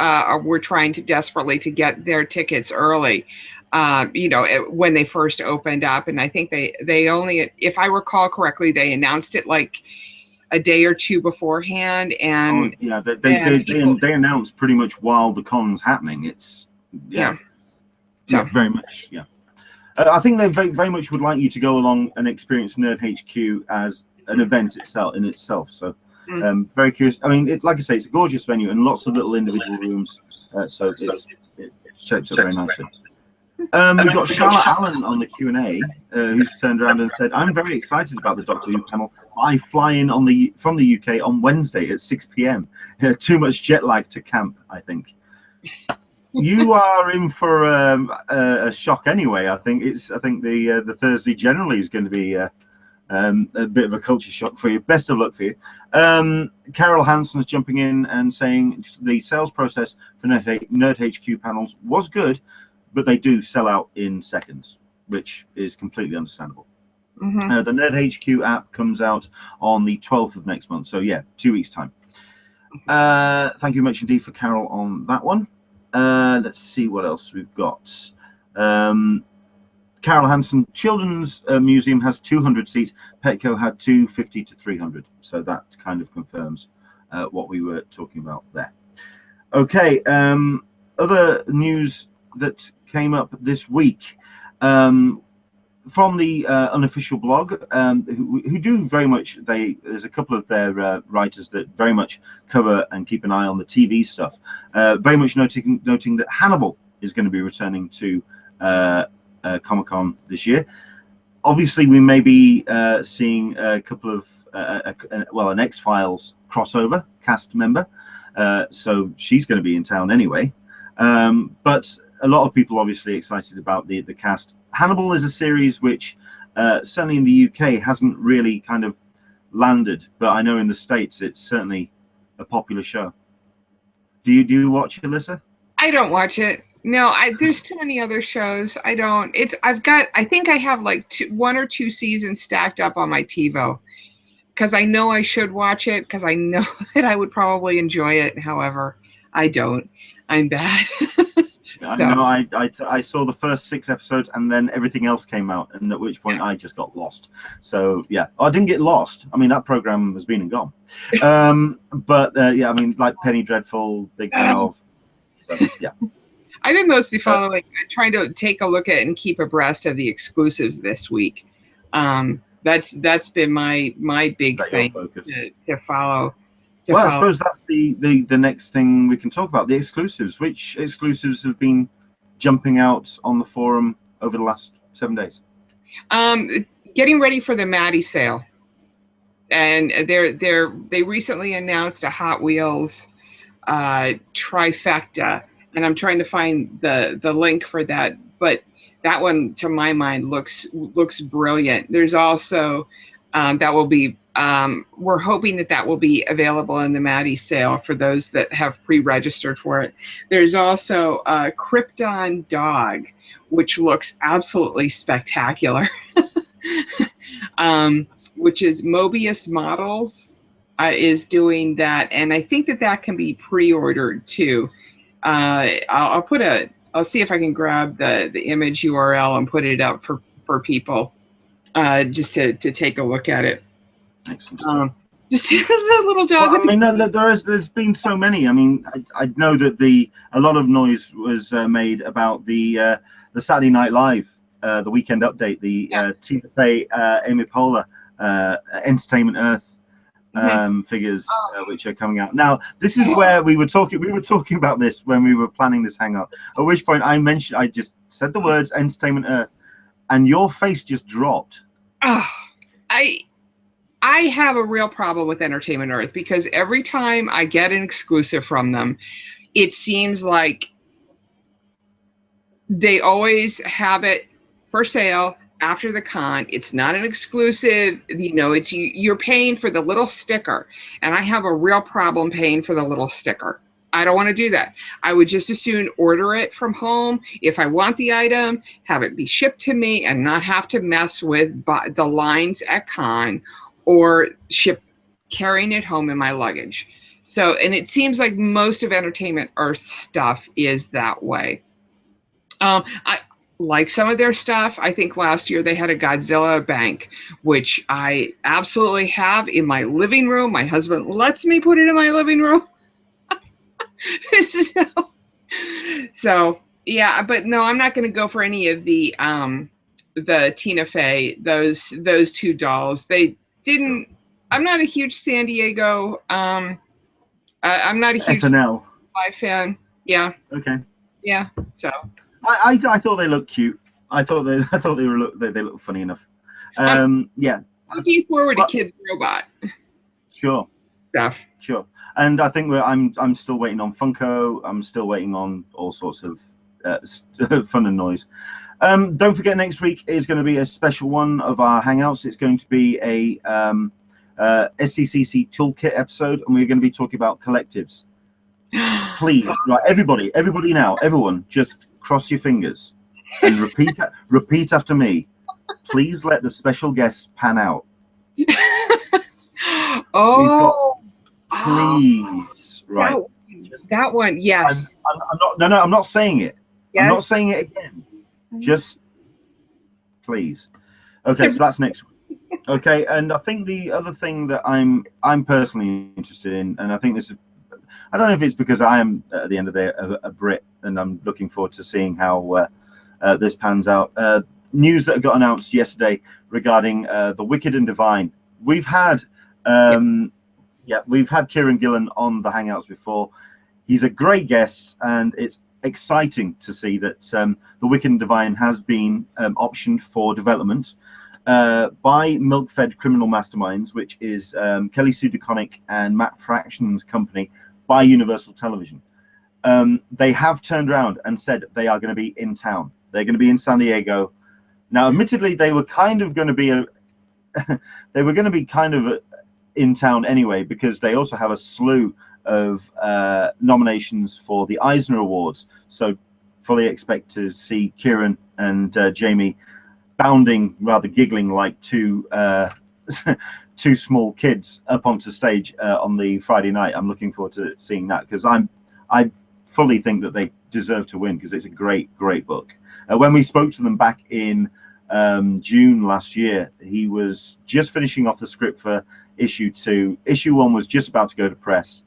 were trying to desperately to get their tickets early. When they first opened up, and I think they only, if I recall correctly, they announced it like a day or two beforehand, and they announced pretty much while the con's happening. It's very much. I think they very much would like you to go along and experience Nerd HQ as an event in itself. So very curious. I mean, like I say, it's a gorgeous venue and lots of little individual rooms. So it shapes up very nicely. We've got Charlotte Allen on the Q&A, who's turned around and said, "I'm very excited about the Doctor Who panel. I fly in from the UK on Wednesday at 6 p.m. Too much jet lag to camp, I think." You are in for a shock anyway. I think the Thursday generally is going to be a bit of a culture shock for you. Best of luck for you. Carol Hansen's jumping in and saying the sales process for Nerd HQ panels was good, but they do sell out in seconds, which is completely understandable. Mm-hmm. The Nerd HQ app comes out on the 12th of next month, so yeah, 2 weeks' time. Thank you much indeed for Carol on that one. Let's see what else we've got. Carol Hansen, Children's Museum has 200 seats. Petco had 250 to 300. So that kind of confirms what we were talking about there. Okay, other news that came up this week from the unofficial blog, who do very much, there's a couple of their writers that very much cover and keep an eye on the TV stuff, very much noting that Hannibal is going to be returning to Comic-Con this year. Obviously, we may be seeing a couple of, an X-Files crossover cast member, so she's going to be in town anyway. But a lot of people obviously excited about the cast. Hannibal is a series which certainly in the UK hasn't really kind of landed, but I know in the States it's certainly a popular show. Do you watch it, Alyssa? I don't watch it. No, there's too many other shows. I don't. I think I have like 1 or 2 seasons stacked up on my TiVo because I know I should watch it because I know that I would probably enjoy it. However, I don't. I'm bad. I know. I saw the first 6 episodes and then everything else came out, and at which point I just got lost. So yeah, I didn't get lost. I mean, that program has been and gone. But yeah, I mean, like Penny Dreadful, big fan of. So, yeah. I've been mostly following, trying to take a look at and keep abreast of the exclusives this week. That's been my big thing to follow. I suppose that's the next thing we can talk about, the exclusives. Which exclusives have been jumping out on the forum over the last 7 days? Getting ready for the Maddie sale, and they recently announced a Hot Wheels trifecta, and I'm trying to find the link for that. But that one, to my mind, looks brilliant. There's also that will be. We're hoping that will be available in the Maddie sale for those that have pre-registered for it. There's also a Krypton dog, which looks absolutely spectacular, which is Mobius Models is doing that, and I think that can be pre-ordered too. I'll see if I can grab the image URL and put it up for people just to take a look at it. Excellent. Just the little dog. Well, I mean, there's been so many. I mean, I know that a lot of noise was made about the Saturday Night Live, the Weekend Update, the Tina Fey, Amy Poehler, Entertainment Earth figures, which are coming out now. This is where we were talking about this when we were planning this hangout. At which point I just said the words Entertainment Earth, and your face just dropped. I have a real problem with Entertainment Earth because every time I get an exclusive from them, it seems like they always have it for sale after the con. It's not an exclusive, it's you're paying for the little sticker, and I have a real problem paying for the little sticker. I don't want to do that. I would just as soon order it from home. If I want the item, have it be shipped to me and not have to mess with the lines at con or carrying it home in my luggage. So, and it seems like most of Entertainment Earth stuff is that way. I like some of their stuff. I think last year they had a Godzilla bank, which I absolutely have in my living room. My husband lets me put it in my living room. So yeah, but no, I'm not going to go for any of the Tina Fey, those 2 dolls. I'm not a huge San Diego. I'm not a huge SNL Live fan. Yeah. Okay. Yeah. So. I thought they looked cute. I thought they looked funny enough. Yeah. Looking forward to Kid Robot. Sure. Stuff. Sure. And I think I'm still waiting on Funko. I'm still waiting on all sorts of fun and noise. Don't forget, next week is going to be a special one of our Hangouts. It's going to be a SDCC Toolkit episode, and we're going to be talking about collectives. Please, right, everybody now, everyone, just cross your fingers and repeat after me. Please let the special guests pan out. Oh, please, right? That one, yes. I'm not saying it. Yes. I'm not saying it again. Just please. Okay, so that's next week. Okay, and I think the other thing that I'm personally interested in, and I think this is, I don't know if it's because I am at the end of the day a Brit, and I'm looking forward to seeing how this pans out. News that got announced yesterday regarding The Wicked and Divine. We've had we've had Kieran Gillen on the Hangouts before. He's a great guest, and it's exciting to see that The Wicked and Divine has been optioned for development by Milk-Fed Criminal Masterminds, which is Kelly Sue DeConnick and Matt Fraction's company, by Universal Television. They have turned around and said they are going to be in town. They're going to be in San Diego. Now, admittedly, they were kind of going to be in town anyway, because they also have a slew of nominations for the Eisner Awards. So fully expect to see Kieran and Jamie bounding, rather giggling like two small kids up onto stage on the Friday night. I'm looking forward to seeing that, because I fully think that they deserve to win, because it's a great book. When we spoke to them back in June last year, he was just finishing off the script for issue 2. Issue 1 was just about to go to press,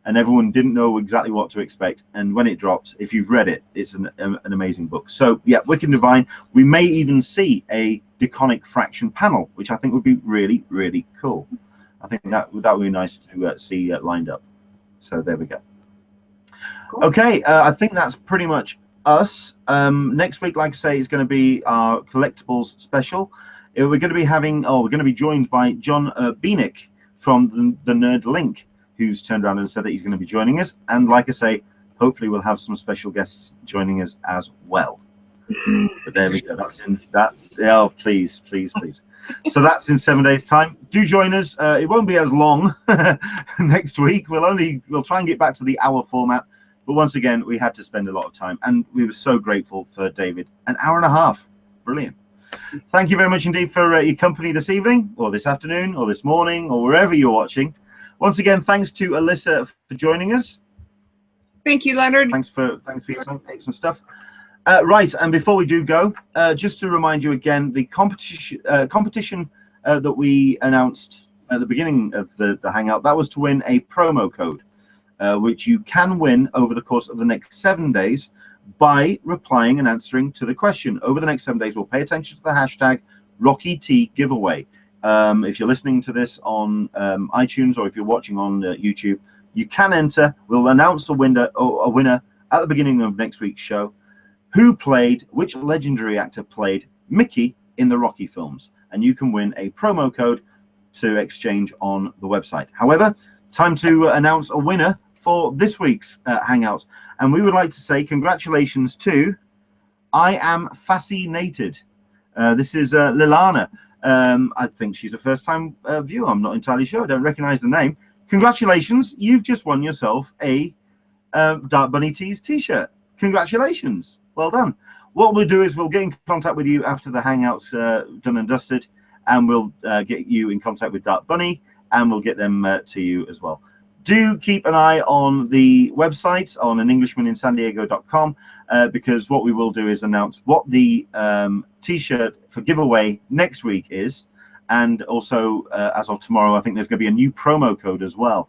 and everyone didn't know exactly what to expect. And when it dropped, if you've read it, it's an amazing book. So yeah, Wicked and Divine. We may even see a DeConnick Fraction panel, which I think would be really, really cool. I think that would be nice to see lined up. So there we go. Cool. Okay, I think that's pretty much us. Next week, like I say, is going to be our collectibles special. We're going to be joined by John Bieniek from the Nerd Link, who's turned around and said that he's going to be joining us. And like I say, hopefully we'll have some special guests joining us as well. But there we go. Please. So that's in 7 days' time. Do join us. It won't be as long next week. We'll try and get back to the hour format. But once again, we had to spend a lot of time, and we were so grateful for David. An hour and a half. Brilliant. Thank you very much indeed for your company this evening, or this afternoon, or this morning, or wherever you're watching. Once again, thanks to Alyssa for joining us. Thank you, Leonard. Thanks for your excellent stuff. Right, and before we do go, just to remind you again, the competition that we announced at the beginning of the Hangout, that was to win a promo code, which you can win over the course of the next 7 days by replying and answering to the question. Over the next 7 days, we'll pay attention to the hashtag RockyT giveaway. If you're listening to this on iTunes, or if you're watching on YouTube, you can enter. We'll announce a winner at the beginning of next week's show. Which legendary actor played Mickey in the Rocky films? And you can win a promo code to exchange on the website. However, time to announce a winner for this week's Hangout. And we would like to say congratulations to I Am Fascinated. This is Lilana. I think she's a first-time viewer. I'm not entirely sure. I don't recognize the name. Congratulations. You've just won yourself a Dark Bunny Tees t-shirt. Congratulations. Well done. What we'll do is we'll get in contact with you after the Hangouts done and dusted, and we'll get you in contact with Dark Bunny, and we'll get them to you as well. Do keep an eye on the website on anenglishmaninsandiego.com, because what we will do is announce what the t-shirt for giveaway next week is. And also, as of tomorrow, I think there's going to be a new promo code as well,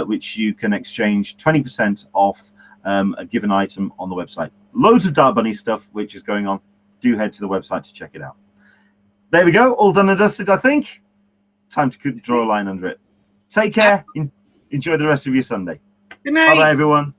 which you can exchange 20% off a given item on the website. Loads of Dark Bunny stuff which is going on. Do head to the website to check it out. There we go. All done and dusted, I think. Time to draw a line under it. Take care. Enjoy the rest of your Sunday. Good night. Bye-bye, everyone.